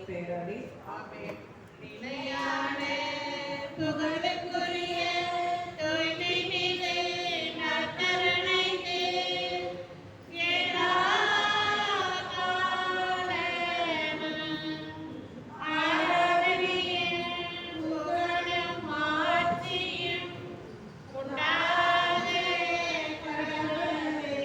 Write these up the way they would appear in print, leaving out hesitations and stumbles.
பெயராலே நிலையான புகழுக்குரிய தூய்மை மிகு நற்கருணைக்கு எல்லா காலமும் ஆராதனையும் புகழும் ஆட்சியும் உண்டாக கடவுளே.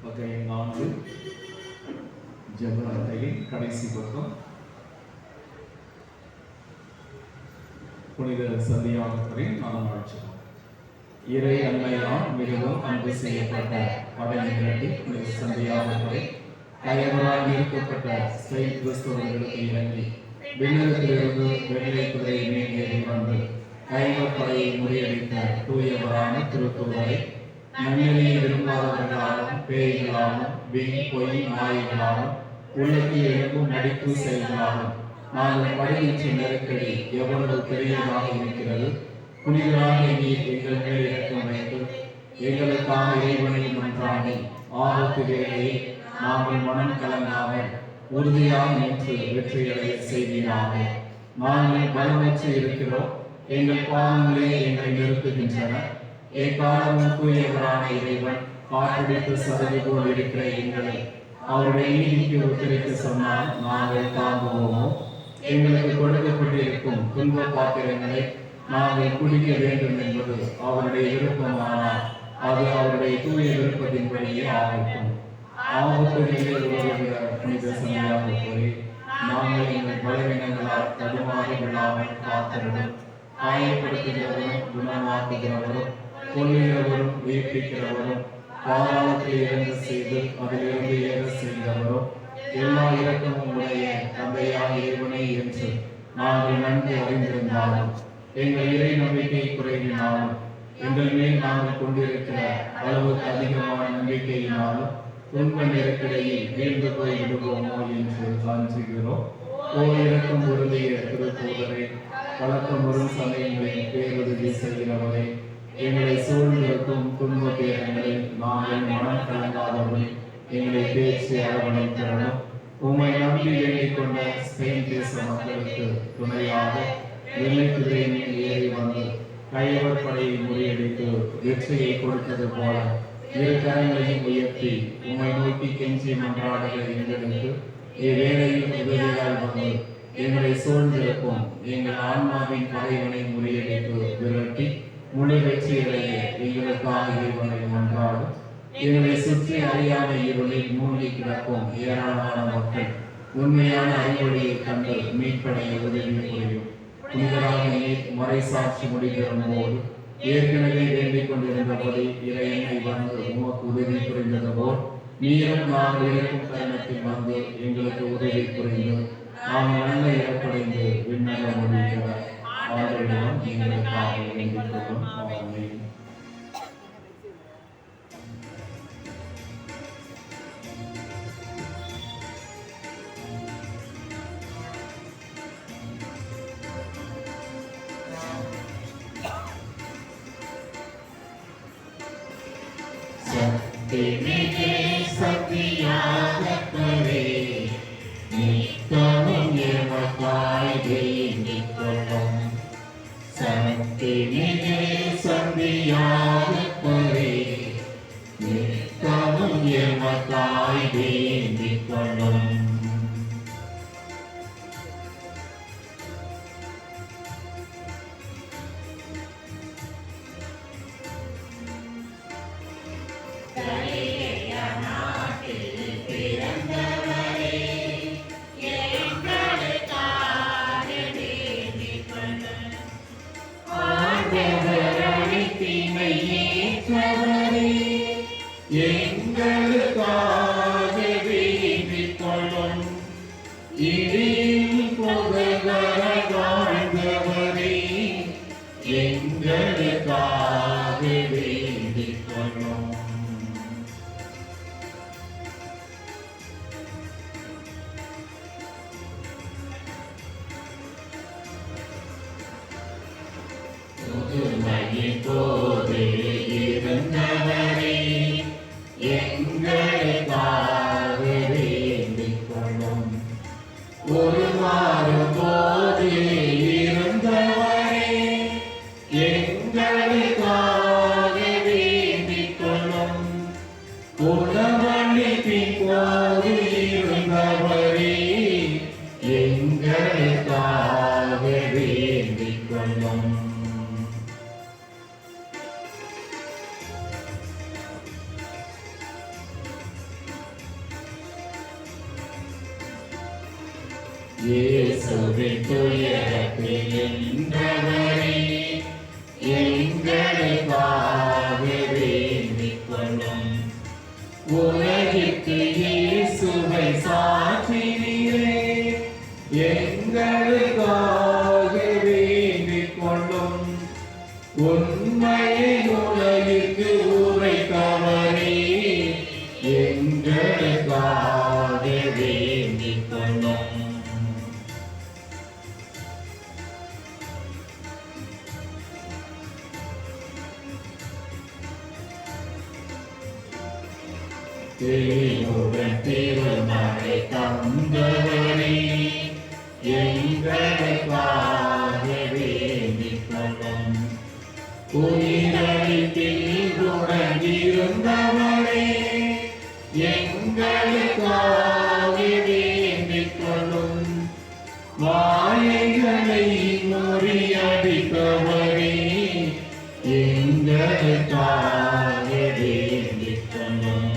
வகை 4 ஜெப அட்டையின் கடைசி பக்கம். புனித சந்தியாகப்பரின் நலமாட்சியம். இறை அன்னையால் மிகவும் அன்பு செய்யப்பட்ட படையினட்டி புனித சந்தியாகப்பரி கயவரால் நிறுத்தப்பட்ட ஸ்பெயின் கிறிஸ்தவர்களுக்கு இறங்கி விண்ணகத்திலிருந்து வெள்ளை குதிரை மேல் ஏறி வந்து கைவர் படையை முறியடித்த தூயவரான திருத்தூதரை நன்னெறியை விரும்பாதவர்களாலும் பேய்களாலும் வீண் பொய் மாயங்களாலும் உள்ளத்தில் எழுப்பும் நடிப்பு செயல்களாலும் நாங்கள் படுகின்ற நெருக்கடி எவ்வளவு பெரியதாக இருக்கிறது. புனிதராக எங்கள் மேல் இறக்கம் வைத்து எங்களுக்காக இறைவனை மன்றாடி ஆபத்திலேயே நாங்கள் மனம் கலங்காமல் உறுதியாக நின்று வெற்றியடைய செய்வீராக. நாங்கள் பலமற்று இருக்கிறோம், எங்கள் பாவங்களே எங்களை நிறுத்துகின்றன. எக்காலமும் தூயவரான இறைவன் காற்றடித்து சதவி போல் இருக்கிற எங்களை அவருடைய நீதிக்கு ஒத்துழைக்க சொன்னால் நாங்கள் தாங்குவோமோ? எங்களுக்கு கொடுக்கப்பட்டிருக்கும் துன்ப பாத்திரங்களை நாங்கள் குடிக்க வேண்டும் என்பது அவருடைய விருப்பமானால் அது அவருடைய தூய விருப்பத்தின்படியே ஆகட்டும். ஆபத்து நிலையில் உதவுகிற புனித சமயாக கூறி நாங்கள் எங்கள் பலவீனங்களால் தடுமாறி விழாமல் காத்திருந்தும் காயப்படுத்துகிறவரும் குணமாக்குகிறவரும் கொள்ளுகிறவரும் உயிர்ப்பிக்கிறவரும் பாதாளத்தில் இறங்க செய்து அதிலிருந்து ஏற செய்தவரும் எல்லா இரக்கமும் உடைய தந்தையாக இறைவனை என்று நாங்கள் நன்கு அறிந்திருந்தாலும் எங்கள் இறை நம்பிக்கை குறைவினாலும் எங்கள் மேல் நாங்கள் கொண்டிருக்கிற அளவுக்கு அதிகமான நம்பிக்கையினாலும் துன்ப நெருக்கடியில் வீழ்ந்து போய் விடுவோமோ என்று அஞ்சுகிறோம். இறக்கம் உறுதிய திருத்தூதரை பழக்கம் வரும் சமயங்களில் பேருதவி செய்கிறவரை எங்களை சூழ்ந்திருக்கும் துன்ப பேரங்களில் நாங்கள் மனம் கலங்காதபடி எங்களை பேச்சு அரவணைத்தரணும். உம்மை நம்பி வேண்டிக் கொண்ட ஸ்பெயின் தேச மக்களுக்கு துணையாக வெள்ளை குதிரை மேல் ஏறி வந்து கைவர் படையை முறியடித்து வெற்றியை கொடுத்தது போல இரு கரங்களையும் உயர்த்தி உம்மை நோக்கி கெஞ்சி மன்றாடுகிற எங்களுக்கு இவ்வேளையில் உதவியால் வந்து எங்களை சூழ்ந்திருக்கும் எங்கள் ஆன்மாவின் பகைவனை முறியடித்து விரட்டி முழு வெற்றியடைய எங்களுக்காக இறைவனை மன்றாடும். எங்களை சுற்றி அறியாத இருளில் மூழ்கி கிடக்கும் ஏராளமான மக்கள் உண்மையான அறிவொளியை கண்டு மீட்படைய உதவி புரியும். புனிதராக நீர் மறைசாட்சி முடிகிறும் போது ஏற்கனவே வேண்டிக் கொண்டிருந்தபடி இறைவனை வந்து உமக்கு உதவி புரிந்தது போல் நீரும் நாங்கள் இருக்கும் தருணத்தில் வந்து எங்களுக்கு உதவி புரிந்து நாங்கள் நல்ல இறப்படைந்து விண்ணக முடிகிற ஆண்டவரிடம் எங்களுக்காக வேண்டிக் கொள்ளும். ஆமென். சக்திமிகு சந்தியாகப்பரே, நித்தமும் எமக்காய் வேண்டிக் கொள்ளும். சக்திமிகு சந்தியாகப்பரே, நித்தமும் எமக்காய் வேண்டிக் கொள்ளும். தீமையே எங்களுக்காக வேண்டிக் கொள்ளும். முதுமையின் போது இருந்தவரே, எங்களுக்காக வேண்டிக் கொள்ளும். உருமாறும் போது இருந்தவரே, எங்களுக்காக வேண்டிக் கொள்ளும். உணவளிப்பின் போது இருந்தவரே, எங்களுக்காக வேண்டிக் கொள்ளும். இயேசுவின் துயரத்தில் நின்றவரே, எங்களுக்காக வேண்டிக் கொள்ளும். உலகிற்கு இயேசுவை சாற்றினீரே, எங்களுக்காக வேண்டிக் கொள்ளும். உண்மையை உலகிற்கு உரைத்தவரே, எங்களுக்காக வேண்டிக் கொள்ளும். தேவன் திருமலை தந்தவரே, எங்களுக்காக வேண்டிக் கொள்ளும். உயிரளிப்பில் உடனிருந்தவரே, எங்களுக்காக வேண்டிக் கொள்ளும். மாயைகளை முறியடிப்பவரே, எங்களுக்காக வேண்டிக் கொள்ளும்.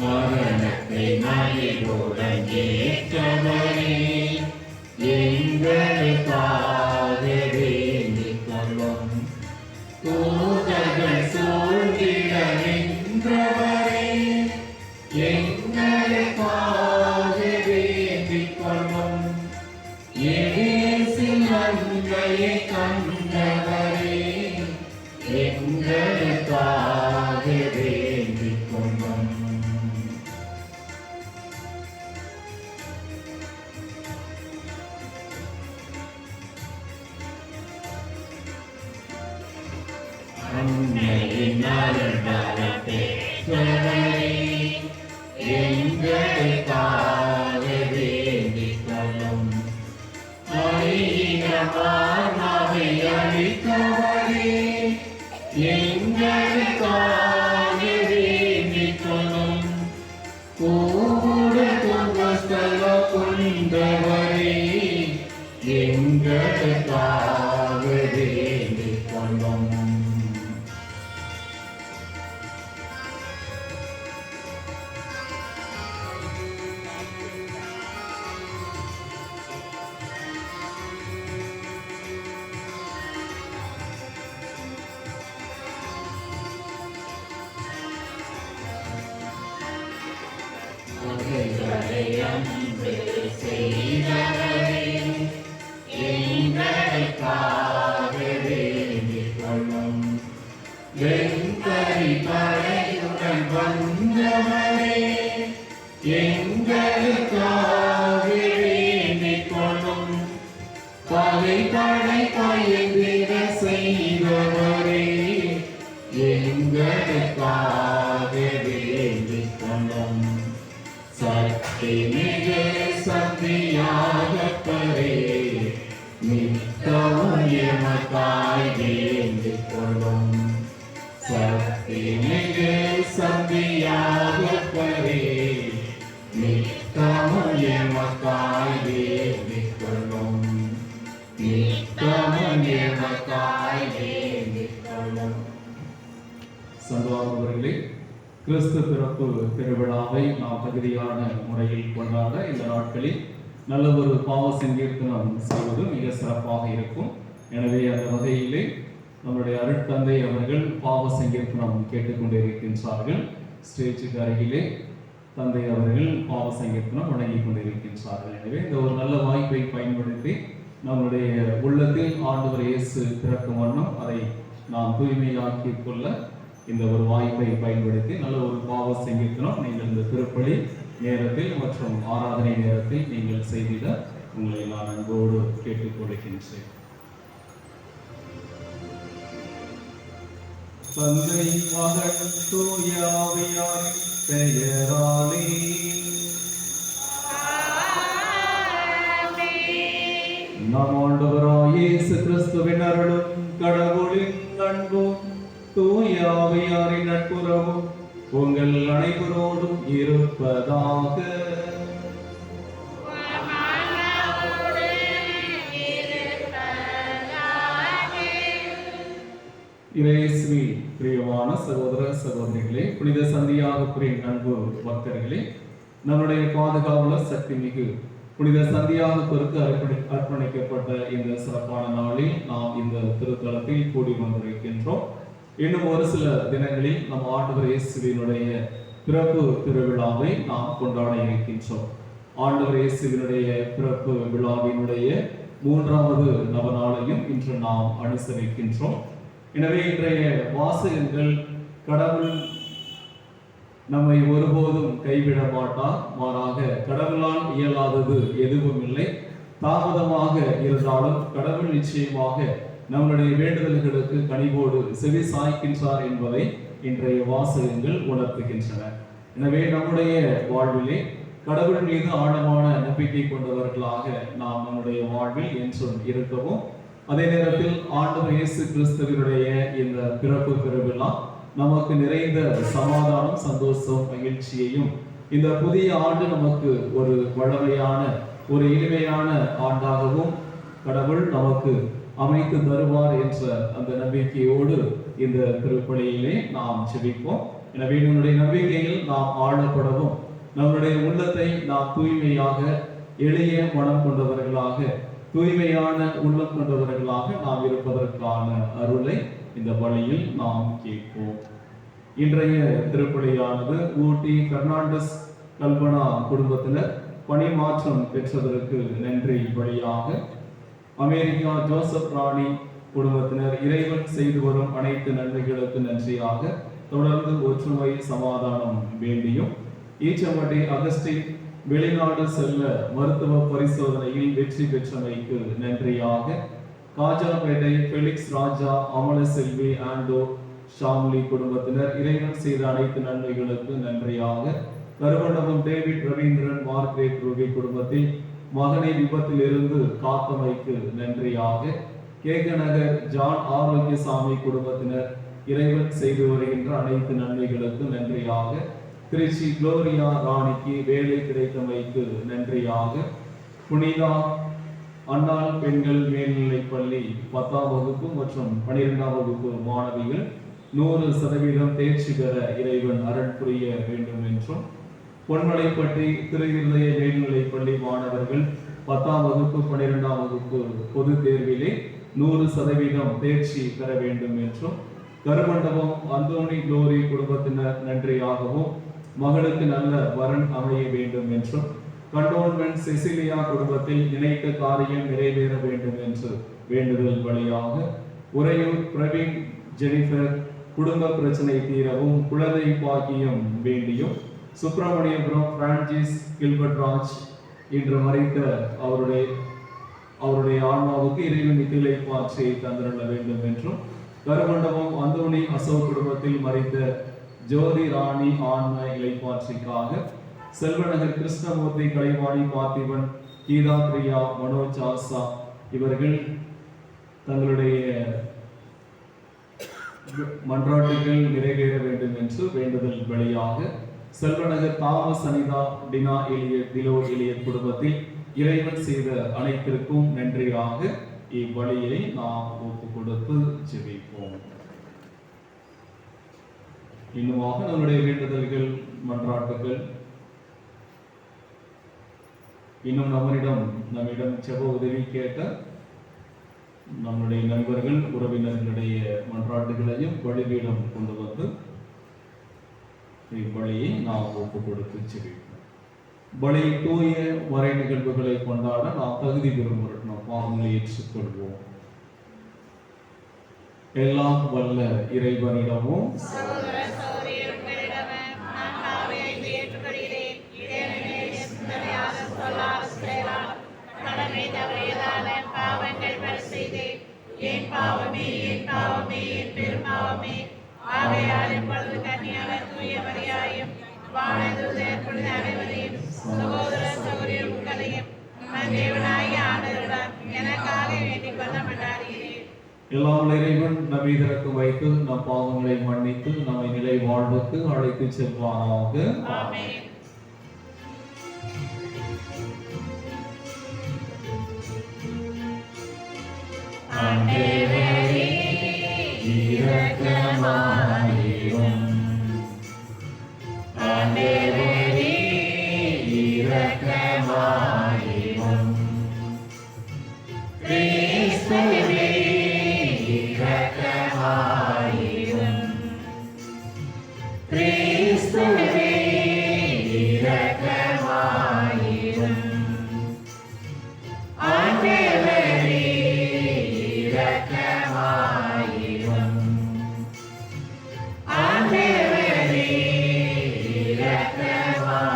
மரணத்தை மகிழ்வுடன் ஏற்றவரே, எங்களுக்காக வேண்டிக் கொள்ளும். தூதர்கள் சூழ்ந்திட நின்றவரே, எங்களுக்காக வேண்டிக் கொள்ளும். இயேசுவின் அன்பையை கண்டவரே, எங்களுக்காக வேண்டிக் கொள்ளும். அன்னையின் அருள்வரம் பெற்றவரே, எங்களுக்காக வேண்டிக் கொள்ளும். ஆன்மாவை அளித்தவரே, எங்களுக்காக வேண்டிக் கொள்ளும். கூடு துன்பஸ்தல கொண்டவரே, எங்களுக்காக வேண்டிக் கொள்ளும். அன்பு செய்தவரே, எங்களுக்காக வேண்டிக் கொள்ளும். வெண்கரி படையுடன் வந்தவரே, எங்களுக்காக வேண்டிக் கொள்ளும். பகைப்படை பயந்திட செய்தவரே, எங்களுக்காக வேண்டிக் கொள்ளும். சக்தி மிகு சக்தியாகப்பரே, நித்தமும் எமக்காய் வேண்டிக் கொள்ளும். சக்தி மிகு சக்தியாகப்பரே, நித்தமும் எமக்காய் வேண்டிக் கொள்ளும். நித்தமும் எமக்காய் வேண்டிக் கொள்ளும். சகோதரர்களே, கிறிஸ்து பிறப்பு திருவிழாவை நாம் தகுதியான முறையில் கொண்டாட இந்த நாட்களில் நல்ல ஒரு பாவ சங்கீர்த்தனம் செய்வது மிக சிறப்பாக இருக்கும். எனவே அந்த வகையிலே நம்முடைய அருட்தந்தை அவர்கள் பாவ சங்கீர்த்தனம் கேட்டுக்கொண்டிருக்கின்றார்கள். ஸ்டேஜுக்கு அருகிலே தந்தை அவர்கள் பாவ சங்கீர்த்தனம் வழங்கிக் கொண்டிருக்கின்றார்கள். எனவே இந்த ஒரு நல்ல வாய்ப்பை பயன்படுத்தி நம்முடைய உள்ளத்தில் ஆண்டவர் இயேசு பிறக்கும் வண்ணம் அதை நாம் தூய்மையாக்கிக் கொள்ள இந்த ஒரு வாய்ப்பை பயன்படுத்தி நல்ல ஒரு பாவ சங்கீர்த்தனம் நீங்கள் இந்த திருப்பலி நேரத்தில் மற்றும் ஆராதனை நேரத்தில் நீங்கள் செய்திட உங்களை நான் அன்போடு கேட்டுக்கொள்கின்றேன். தந்தை மகன் தூய ஆவியாரின் பெயராலே நம் ஆண்டவராகிய இயேசு கிறிஸ்துவின் அருளும் கடவுளின் அன்பும் தூய ஆவியாரின் நட்புறவும் உங்கள் அனைவரோடும் இருப்பதாக. இயேசுவில் பிரியமான சகோதர சகோதரிகளே, புனித சந்தியாகபுரின் அன்பு பக்தர்களே, நம்முடைய பாதுகாவலர் சக்தி மிகு புனித சந்தியாகபுருக்கு அர்ப்பணிக்கப்பட்ட இந்த சிறப்பான நாளில் நாம் இந்த திருத்தலத்தில் கூடி வந்திருக்கின்றோம். இன்னும் ஒரு சில தினங்களில் நம் ஆண்டவர் இயேசுவினுடைய பிறப்பு திருவிழாவை நாம் கொண்டாட இருக்கின்றோம். ஆண்டவர் இயேசுவினுடைய பிறப்பு விழாவினுடைய 3வது நவநாளையும் இன்று நாம் அனுசரிக்கின்றோம். எனவே இன்றைய வாசகங்கள் கடவுள் நம்மை ஒருபோதும் கைவிட மாட்டார், மாறாக கடவுளால் இயலாதது எதுவும் இல்லை. தாமதமாக இருந்தாலும் கடவுள் நிச்சயமாக நம்முடைய வேண்டுதல்களுக்கு கனிவோடு செவி சாய்க்கின்றார் என்பதை இன்றைய வாசகங்கள் உணர்த்துகின்றன. எனவே நம்முடைய வாழ்விலே கடவுள் மீது ஆழமான நம்பிக்கை கொண்டவர்களாக நாம் நம்முடைய வாழ்வில் என்றும் இருக்கவும், அதே நேரத்தில் ஆண்டவர் இயேசு கிறிஸ்துவினுடைய இந்த பிறப்பு திருவிழா நமக்கு நிறைந்த சமாதானம், சந்தோஷம், மகிழ்ச்சியையும் இந்த புதிய ஆண்டு நமக்கு ஒரு வளமையான ஒரு இனிமையான ஆண்டாகவும் கடவுள் நமக்கு அமைத்து தருவார் என்ற அந்த நம்பிக்கையோடு இந்த திருப்பலியிலே நாம் ஜெபிப்போம். எனவே நம்முடைய நம்பிக்கையில் நாம் ஆழப்படவும், நம்முடைய உள்ளத்தை நாம் தூய்மையாக, எளிய மனம் கொண்டவர்களாக, தூய்மையான உள்ளம் கொண்டவர்களாக நாம் இருப்பதற்கான அருளை இந்த பலியில் நாம் கேட்போம். இன்றைய திருப்பலியானது ஊட்டி பெர்னாண்டஸ் கல்பனா குடும்பத்தினர் பணிமாற்றம் பெற்றதற்கு நன்றி பலியாக, அமெரிக்கா ஜோசப் ராணி குடும்பத்தினர் இறைவன் செய்து வரும் அனைத்து நன்மைகளுக்கு நன்றியாக தொடர்ந்து ஒற்றுமை சமாதானம் வேண்டியும், ஈச்சம்பட்டி அகஸ்டின் வெளிநாடு செல்ல மருத்துவ பரிசோதனையில் வெற்றி பெற்றமைக்கு நன்றியாக, காஜாபேட்டை பெலிக்ஸ் ராஜா, அமல செல்வி, ஆண்டோ ஷாம்லி குடும்பத்தினர் இறைவன் செய்த அனைத்து நன்மைகளுக்கு நன்றியாக, கருவண்டபம் டேவிட் ரவீந்திரன் மார்க்ரேட் ரூபி குடும்பத்தில் மகனை விபத்தில் இருந்து காத்தமைக்கு நன்றியாக, கேக நகர் ஜான் ஆரோக்கியசாமி குடும்பத்தினர் இறைவன் செய்து வருகின்ற அனைத்து நன்மைகளுக்கு நன்றியாக, திருச்சி குளோரியா ராணிக்கு வேலை கிடைத்தமைக்கு நன்றியாக, புனிதா அன்னாள் பெண்கள் மேல்நிலைப் பள்ளி 10ஆம் வகுப்பு மற்றும் 12ஆம் வகுப்பு மாணவிகள் 100% தேர்ச்சி பெற இறைவன் அருள் புரிய வேண்டும் என்றும், பொன்மலைப்பட்டி திருவிருதைய மேல்நிலைப் பள்ளி மாணவர்கள் 10ஆம் வகுப்பு 12ஆம் வகுப்பு பொது தேர்விலே 100% தேர்ச்சி பெற வேண்டும் என்றும், கருமண்டபம் அந்தோணி குளோரி குடும்பத்தினர் நன்றியாகவும் மகளுக்கு நல்ல வரன் அமைய வேண்டும் என்றும், கண்டோன்மெண்ட் செசிலியா குடும்பத்தில் நினைத்த காரியம் நிறைவேற வேண்டும் என்று வேண்டுதல் வழியாக, உறையூர் பிரவீன் ஜெனிஃபர் குடும்ப பிரச்சனை தீரவும் குழந்தை பாக்கியம் வேண்டியும், சுப்பிரமணியபுரம் பிரான்சிஸ் கில்பர்ட் ராஜ் இன்று மறைத்த அவருடைய ஆன்மாவுக்கு இறைவன் நித்திலை பாற்றி தந்திருள்ள வேண்டும் என்றும், கருமண்டபம் அந்தோணி அசோக் குடும்பத்தில் மறைத்த ஜோதி ராணி ஆன்ம இலைப்பாற்றிக்காக, செல்வநகர் கிருஷ்ணமூர்த்தி, கலைவாணி பார்த்திபன், கீதா பிரியா, மனோஜ் ஆசா இவர்கள் தங்களுடைய மன்றாட்டுகள் நிறைவேற வேண்டும் என்று வேண்டுதல் வழியாக, Selvanagar Thomas Anitha Tina Elliot டிலோ எலியட் குடும்பத்தில் இறைவன் செய்த அனைத்திற்கும் நன்றியாக இவ்வழியை நாம் ஒப்பு கொடுத்து ஜெபிப்போம். இன்னுமாக நம்முடைய வேண்டுதல்கள், மன்றாட்டுகள், இன்னும் நம்மிடம் செப உதவி கேட்ட நம்முடைய நண்பர்கள், உறவினர்களுடைய மன்றாட்டுகளையும் பலிபீடம் கொண்டு வந்து இப்பலியை நாம் ஒப்பு கொடுத்து செபிப்போம். பலியின் தூய மறை நிகழ்வுகளை கொண்டாட நாம் தகுதி பெறும் நம் பாவங்களை ஏற்றுக்கொள்வோம். எல்லாம் வல்ல இறைவனிடமும் எல்லாம் இறைவன் நம்மை திறக்க வைத்து நம் பாவங்களை மன்னித்து நம்மை நிலை வாழ்வுக்கு அழைத்து செல்வானாக. ஆண்டவரே இரக்கமாயிரும். ஆண்டவரே இரக்கமாயிரும். கிறிஸ்துவே இரக்கமாயிரும். கிறிஸ்துவே இரக்கமாயிரும். ஆண்டவரே இரக்கமாயிரும். ஆண்டவரே இரக்கமாயிரும்.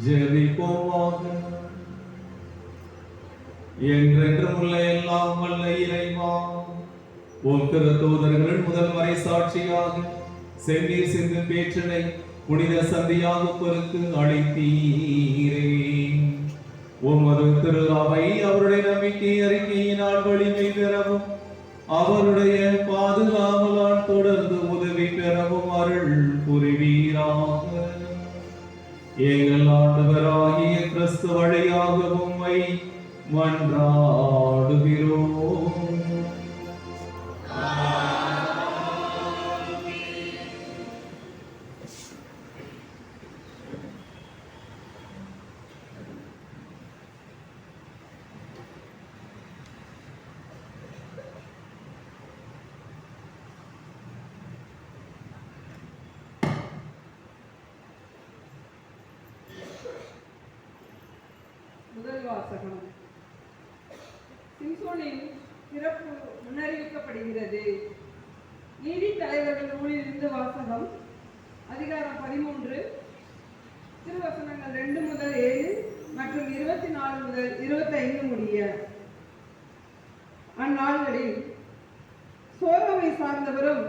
ஜெபிப்போமாக. என்றென்றும் உள்ள எல்லாம் வல்ல இறைவா, உம் திருத்தூதர்கள் முதல் வரை சாட்சியாக செந்நீர் சிந்தும் பேற்றினை புனித சந்தியாக பொறுத்து அழைத்தீரே. உமது திரு அவை அவருடைய நம்பிக்கை அறிக்கையினால் வலிமை பெறவும் அவருடைய பாதுகாவலால் தொடர்ந்து உதவி பெறவும் அருள் புரிவீராக. எங்கள் ஆண்டவராகிய கிறிஸ்து வழியாக உம்மை மன்றாடுகிறோம். முதல் வாசகம். சிம்சோனின் சிறப்பு முன்னறிவிக்கப்படுகிறது. நீதி தலைவர்கள் நூலிலிருந்து வாசகம். அதிகாரம் 13, திருவசனங்கள் 2 முதல் 7 மற்றும் 24 முதல் 25 முடிய. அந்நாள்களில் சோராவை சார்ந்தவரும்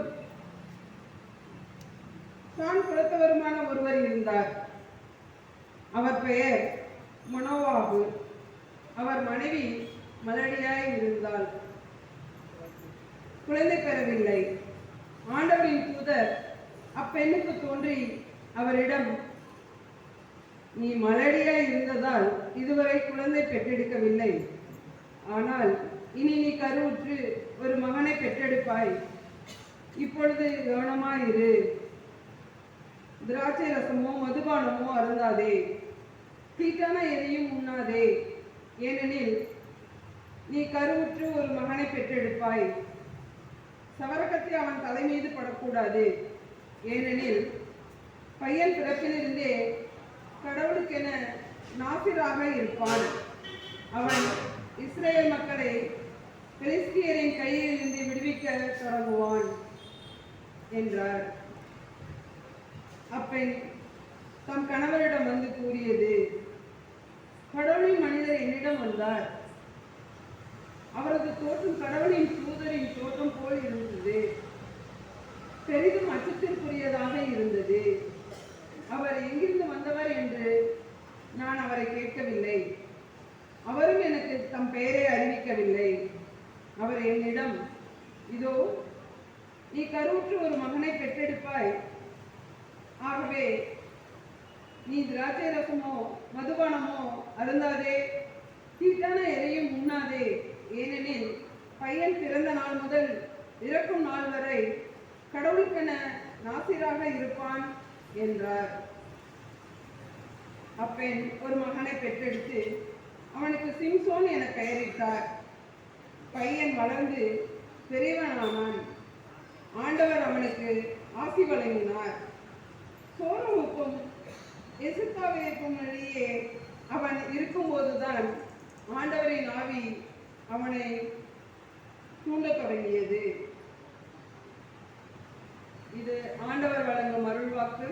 தான் குலத்தவருமான ஒருவர் இருந்தார். அவர் பெயர் மனோவாகு. அவர் மனைவி மலடியாய் இருந்தால் குழந்தை பெறவில்லை. ஆண்டவரின் தூதர் அப்பெண்ணுக்கு தோன்றி அவரிடம், நீ மலடியாய் இருந்ததால் இதுவரை குழந்தை பெற்றெடுக்கவில்லை. ஆனால் இனி நீ கருவுற்று ஒரு மகனை பெற்றெடுப்பாய். இப்பொழுது கவனமாயிரு. திராட்சை ரசமோ மதுபானமோ அருந்தாதே. தீட்டான எதையும் உண்ணாதே. ஏனெனில் நீ கருவுற்று ஒரு மகனை பெற்றெடுப்பாய். சவரக்கத்தை அவன் தலை மீது படக்கூடாது. ஏனெனில் பையன் பிறப்பிலிருந்தே கடவுளுக்கென நாசிராக இருப்பான். அவன் இஸ்ரேல் மக்களை பெலிஸ்தியரின் கையில் இருந்து விடுவிக்க தொடங்குவான் என்றார். அப்பெண் தம் கணவரிடம் வந்து கூறியது, கடவுளின் மனிதர் என்னிடம் வந்தார். அவரது தோற்றம் கடவுளின் தூதரின் தோற்றம் போல் இருந்தது. பெரிதும் அச்சத்திற்குரியதாக இருந்தது. அவர் எங்கிருந்து வந்தவர் என்று நான் அவரை கேட்கவில்லை. அவரும் எனக்கு தம் பெயரை அறிவிக்கவில்லை. அவர் என்னிடம், இதோ நீ கருவுற்று ஒரு மகனை பெற்றெடுப்பாய். ஆகவே நீ திராட்சை ரசமோ மதுபானமோ அருந்தாதே. தீட்டான எதையும் உண்ணாதே. ஏனெனில் பையன் பிறந்த நாள் முதல் இறக்கும் நாள் வரை கடவுளுக்கென நாசிராக இருப்பான் என்றார். அப்பெண் ஒரு மகனை பெற்றெடுத்து அவனுக்கு சிம்சோன் என பெயரிட்டார். பையன் வளர்ந்து பெரியவனானான். ஆண்டவர் அவனுக்கு ஆசி வழங்கினார். சோரமுக்கும் எசுத்தாவிற்கும் இடையே அவன் இருக்கும்போதுதான் ஆண்டவரின் ஆவி அவனை தூண்டத் தொடங்கியது. இது ஆண்டவர் வழங்கும் அருள்வாக்கு.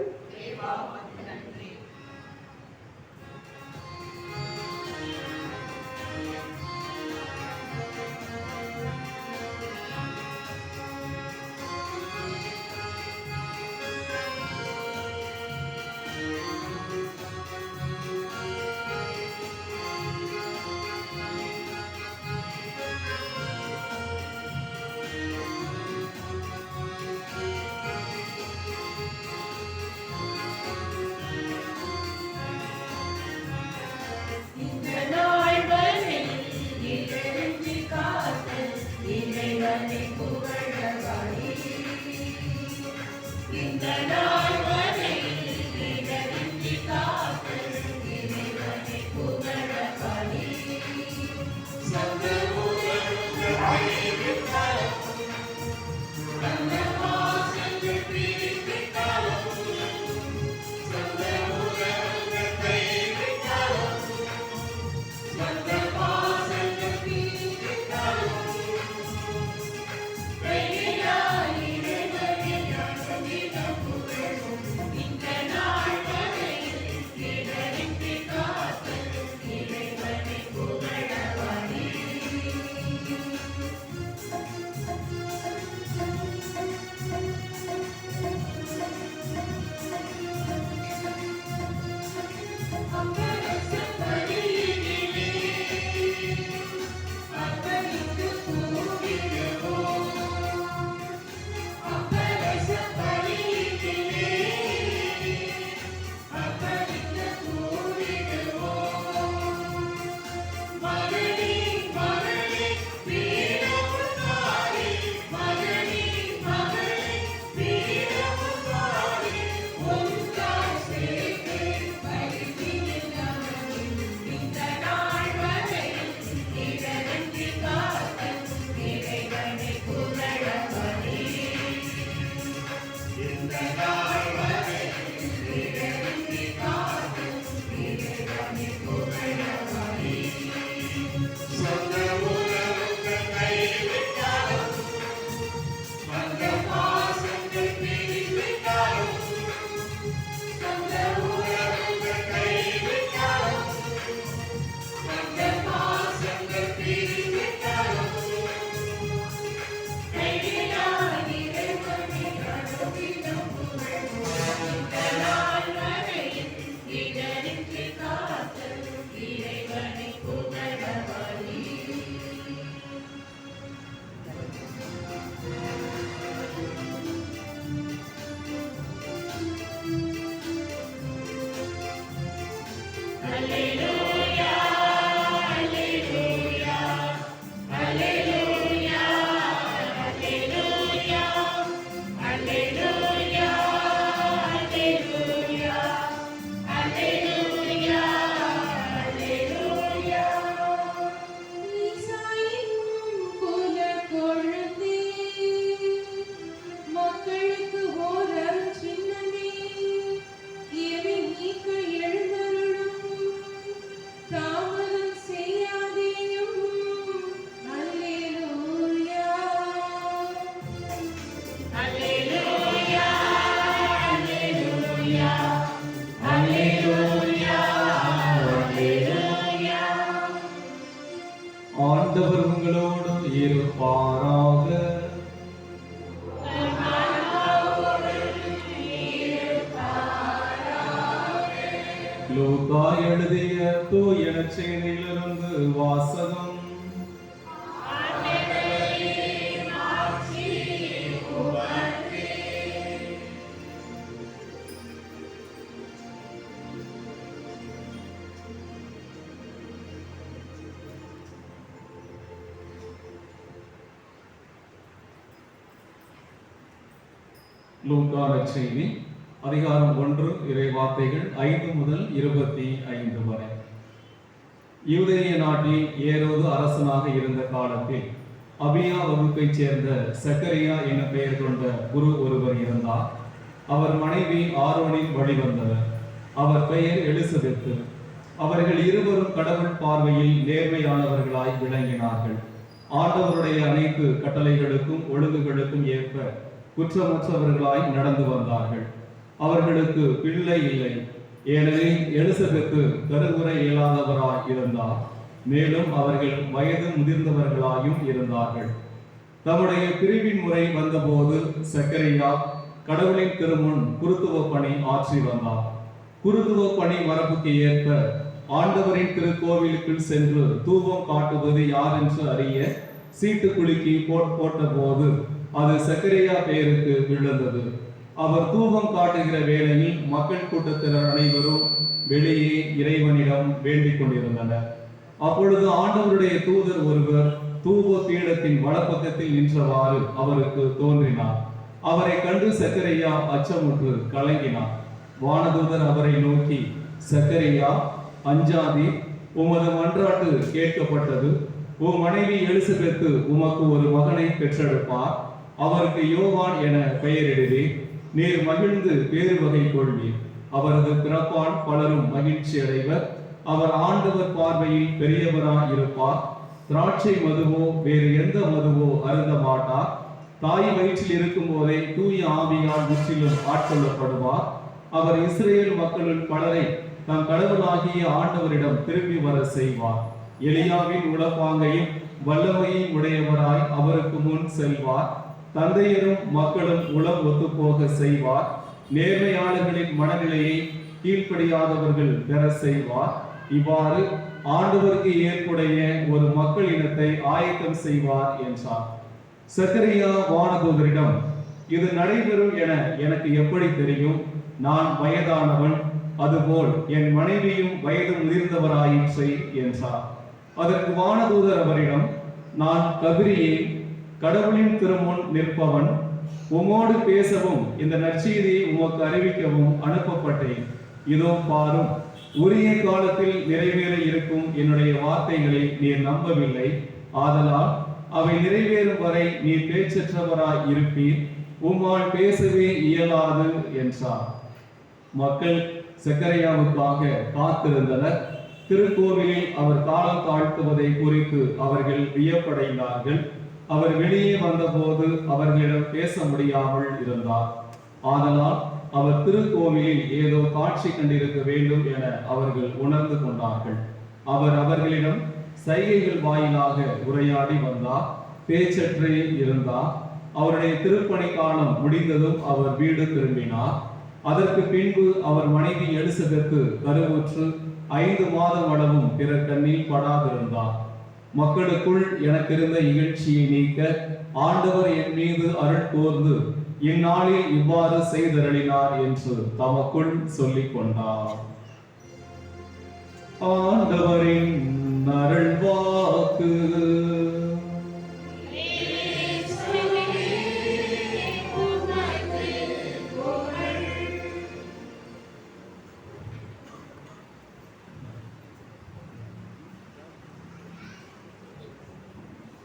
ஆண்டவர் உங்களோடு இருப்பாராக. லூக்கா எழுதிய தூய நற்செய்தியிலிருந்து வாசகம். லூக்கா நற்செய்தி அதிகாரம் 1 இறை வார்த்தைகள் 5 முதல் 25 வரை. யூதேய நாட்டில் ஏரோது அரசனாக இருந்த காலத்தில் அபியா வகுப்பைச் சேர்ந்த சக்கரியா என பெயர் கொண்ட குரு ஒருவர் இருந்தார். அவர் மனைவி ஆரோனின் வழிவந்தவர். அவர் பெயர் எலிசபெத்து. அவர்கள் இருவரும் கடவுள் பார்வையில் நேர்மையானவர்களாய் விளங்கினார்கள். ஆண்டவருடைய அனைத்து கட்டளைகளுக்கும் ஒழுங்குகளுக்கும் ஏற்ப குற்றமற்றவர்களாய் நடந்து வந்தார்கள். அவர்களுக்கு பிள்ளை இல்லை, ஏனெனில் எலிசபெத்து கருவுரை இயலாதவராய் இருந்தார். மேலும் அவர்கள் வயது முதிர்ந்தவர்களாயும் இருந்தார்கள். தம்முடைய பிரிவின் முறை வந்தபோது சக்கரியா கடவுளின் திருமுன் குருத்துவ பணி ஆற்றி வந்தார். குருத்துவ பணி மரபுக்கு ஏற்ப ஆண்டவரின் திருக்கோவிலுக்குள் சென்று தூபம் காட்டுவது யார் என்று அறிய சீட்டு குலுக்கி போட்ட போது அது சக்கரியா பெயருக்கு விழுந்தது. அவர் தூபம் காட்டுகிற வேளையில் மக்கள் கூட்டத்தினர் அனைவரும் வெளியே இறைவனிடம் வேண்டிக் கொண்டிருந்தனர். அப்பொழுது ஆண்டவருடைய தூதர் ஒருவர் தூப பீடத்தின் வலப்பக்கத்தில் நின்றவாறு அவருக்கு தோன்றினார். அவரை கண்டு சக்கரியா அச்சமுற்று கலங்கினார். வானதூதர் அவரை நோக்கி, சக்கரியா, அஞ்சாதே, உமது மன்றாட்டு கேட்கப்பட்டது. உம் மனைவி எலிசபெத்து உமக்கு ஒரு மகனை பெற்றெடுப்பார். அவருக்கு யோவான் என பெயரிடுவே. நீர் மகிழ்ந்து பேறு வகை கொள்வீர். அவரது பிறப்பால் பலரும் மகிழ்ச்சி அடைவர். அவர் ஆண்டவர் பார்வையில் பெரியவராய் இருப்பார். திராட்சை மதுவோ வேறு எந்த மதுவோ அருந்த மாட்டார். தாய் வயிற்றில் இருக்கும் போதே தூய ஆவியால் முற்றிலும் ஆட்கொள்ளப்படுவார். அவர் இஸ்ரேல் மக்களில் பலரை தம் கடவுளாகிய ஆண்டவரிடம் திரும்பி வர செய்வார். எலியாவின் உளப்பாங்கையும் வல்லமையும் உடையவராய் அவருக்கு முன் செல்வார். தந்தையரும் மக்களும் உளம் ஒத்துப்போக செய்வார். நேர்மையாளர்களின் மனநிலையை கீழ்ப்படியாதவர்கள் பெற செய்வார். இவ்வாறு ஆண்டவருக்கு ஏற்புடைய ஒரு மக்கள் இனத்தை ஆயத்தம் செய்வார் என்றார். சக்கரியா வானதூதரிடம், இது நடைபெறும் என எனக்கு எப்படி தெரியும்? நான் வயதானவன், அதுபோல் என் மனைவியும் வயது முதிர்ந்தவராயிற்றை என்றார். அதற்கு வானதூதர் அவரிடம், நான் கபிரியேல், கடவுளின் திருமுன் நிற்பவன். உமோடு பேசவும் இந்த நற்செய்தியை உமக்கு அறிவிக்கவும் அனுப்பப்பட்டேன். இதோ பாரும், உரிய காலத்தில் நிறைவேற இருக்கும் என்னுடைய வார்த்தைகளை நீர் நம்பவில்லை. ஆதலால் அவை நிறைவேறும் வரை நீர் பேச்சற்றவராய் இருப்பீர். உம்மால் பேசவே இயலாது என்றார். மக்கள் சக்கரியாவுக்காக காத்திருந்தனர். திருக்கோவிலில் அவர் காலம் தாழ்த்துவதை குறித்து அவர்கள் வியப்படைந்தார்கள். அவர் வெளியே வந்தபோது அவர்களிடம் பேச முடியாமல் இருந்தார். ஆதலால் அவர் திருக்கோவிலில் ஏதோ காட்சி கண்டிருக்க வேண்டும் என அவர்கள் உணர்ந்து கொண்டார்கள். அவர் அவர்களிடம் சைகைகள் வாயிலாக உரையாடி வந்தார். பேச்சற்றே இருந்தார். அவருடைய திருப்பணி காலம் முடிந்ததும் அவர் வீடு திரும்பினார். அதற்கு பின்பு அவர் மனைவி எலிசபெத்து கருவுற்று 5 மாதம் அளவும் பிற கண்ணில் படாதிருந்தார். மக்களுக்குள் எனக்கு இருந்த இகழ்ச்சியை நீக்க ஆண்டவர் என் மீது அருள் கூர்ந்து இந்நாளில் இவ்வாறு செய்தருளினார் என்று தமக்குள் சொல்லிக் கொண்டார். ஆண்டவரின் அருள்வாக்கு.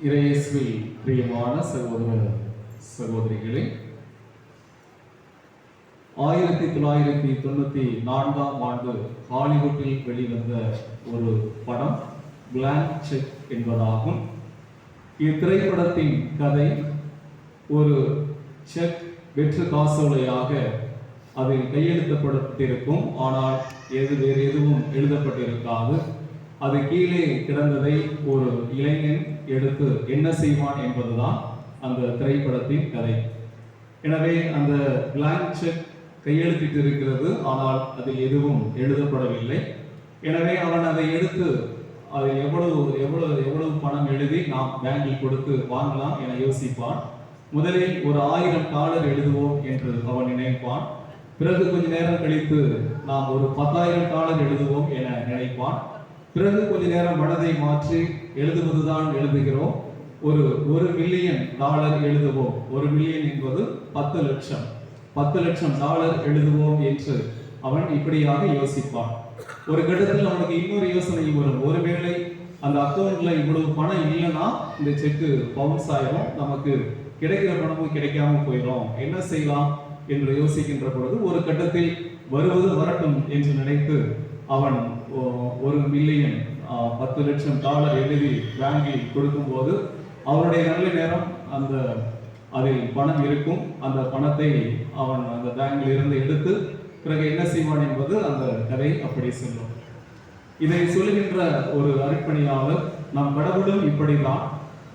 இறையேசுவில் பிரியமான சகோதர சகோதரிகளே, 1994 ஆண்டு ஹாலிவுட்டில் வெளிவந்த ஒரு படம் பிளாங்க் செக் என்பதாகும். இத்திரைப்படத்தின் கதை, ஒரு செக் வெற்று காசோலையாக அதில் கையெழுத்தப்பட்டிருக்கும். ஆனால் வேறு எதுவும் எழுதப்பட்டிருக்காது. அது கீழே கிடந்ததை ஒரு இளைஞன் எடுத்து என்ன செய்வான் என்பதுதான் அந்த திரைப்படத்தின் கதை. எனவே அந்த பிளாங்க் செக் கையெழுத்திட்டு இருக்கிறது, ஆனால் அதில் எதுவும் எழுதப்படவில்லை. எனவே அவன் அதை எடுத்து அதில் எவ்வளவு பணம் எழுதி நாம் பேங்கில் கொடுத்து வாங்கலாம் என யோசிப்பான். முதலில் ஒரு $1000 எழுதுவோம் என்று அவன் நினைப்பான். பிறகு கொஞ்ச நேரம் கழித்து நாம் ஒரு $10,000 எழுதுவோம் என நினைப்பான். பிறகு கொஞ்ச நேரம் மனதை மாற்றி எழுதுவதுதான் எழுதுகிறோம், $1 மில்லியன் எழுதுவோம். 1 மில்லியன் என்பது 10 லட்சம். $10,00,000 எழுதுவோம் என்று அவன் இப்படியாக யோசிப்பான். ஒரு கட்டத்தில் அவனுக்கு இன்னொரு யோசனை வரும். ஒருவேளை அந்த அக்கௌண்ட்ல இவ்வளவு பணம் இல்லைன்னா இந்த செக்கு பவுன்ஸ் ஆயிரும், நமக்கு கிடைக்கிற பணமும் கிடைக்காம போயிடும், என்ன செய்யலாம் என்று யோசிக்கின்ற பொழுது ஒரு கட்டத்தில் வருவது வரட்டும் என்று நினைத்து அவன் $1 மில்லியன் $10 லட்சம் எழுதி பேங்கில் கொடுக்கும்போது அவருடைய நல்ல நேரம் அந்த அதில் பணம் இருக்கும். அந்த பணத்தை அவன் அந்த பேங்கில் இருந்து எடுத்து பிறகு என்ன செய்வான் என்பது அந்த கதை அப்படி சொல்லும். இதை சொல்லுகின்ற ஒரு அர்ப்பணியாளர் நம் கடவுளும் இப்படிதான்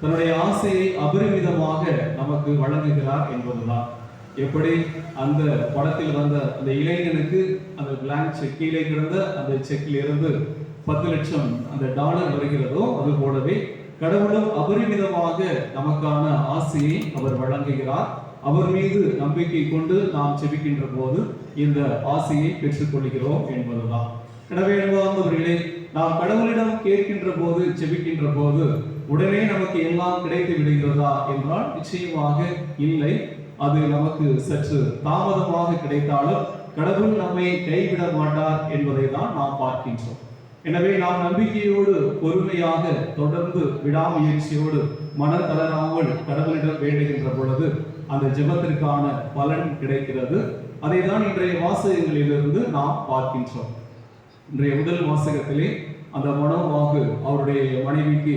தன்னுடைய ஆசையை அபரிமிதமாக நமக்கு வழங்குகிறார் என்பதுதான். எப்படி அந்த படத்தில் வந்த அந்த இளைஞனுக்கு அந்த பிளாங்க் செக் கீழே கிடந்த அந்த செக்கில் இருந்து $10 லட்சம் அந்த டாலர் வருகிறதோ, அது போலவே கடவுளும் அபரிமிதமாக நமக்கான ஆசையை அவர் வழங்குகிறார். அவர் மீது நம்பிக்கை கொண்டு நாம் செபிக்கின்ற போது இந்த ஆசையை பெற்றுக்கொள்கிறோம் என்பதுதான். எனவே அன்பார்ந்தவர்களே, நாம் கடவுளிடம் கேட்கின்ற போது செபிக்கின்ற போது உடனே நமக்கு எல்லாம் கிடைத்து விடுகிறதா என்றால் நிச்சயமாக இல்லை. அது நமக்கு சற்று தாமதமாக கிடைத்தாலும் கடவுள் நம்மை கைவிட மாட்டார் என்பதை தான் நாம் பார்க்கின்றோம். எனவே நாம் நம்பிக்கையோடு பொறுமையாக தொடர்ந்து விடாமுயற்சியோடு மனம் தளராமல் கடவுளிடம் வேண்டுகின்ற பொழுது அந்த ஜெபத்திற்கான பலன் கிடைக்கிறது. அதை தான் இன்றைய வாசகங்களிலிருந்து நாம் பார்க்கின்றோம். இன்றைய முதல் வாசகத்திலே அந்த மனோவாகு அவருடைய மனைவிக்கு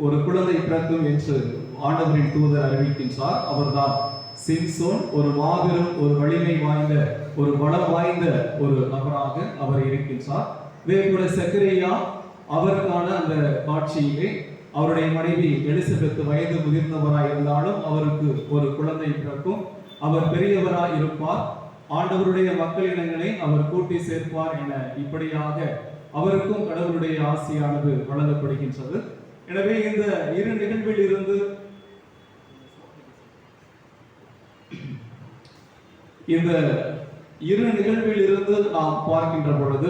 ஒரு குழந்தை பிறக்கும் என்று ஆண்டவரின் தூதர் அறிவிக்கின்றார். அவர்தான் சிம்சோன். ஒரு மாபெரும், ஒரு வலிமை வாய்ந்த, ஒரு பலம் வாய்ந்த ஒரு நபராக அவர் இருக்கின்றார். இதே போல சக்கரியா அவருக்கான அந்த காட்சியிலே அவருடைய மனைவி எலிசபெத் வயது முதிர்ந்தவராய் இருந்தாலும் அவருக்கு ஒரு குழந்தை பிறக்கும். அவர் பெரியவராய் இருப்பார், ஆண்டவருடைய மக்களினங்களை அவர் கூட்டி சேர்ப்பார் என இப்படியாக அவருக்கும் கடவுளுடைய ஆசையானது வழங்கப்படுகின்றது. எனவே இந்த இரு நிகழ்வில் இருந்து நாம் பார்க்கின்ற பொழுது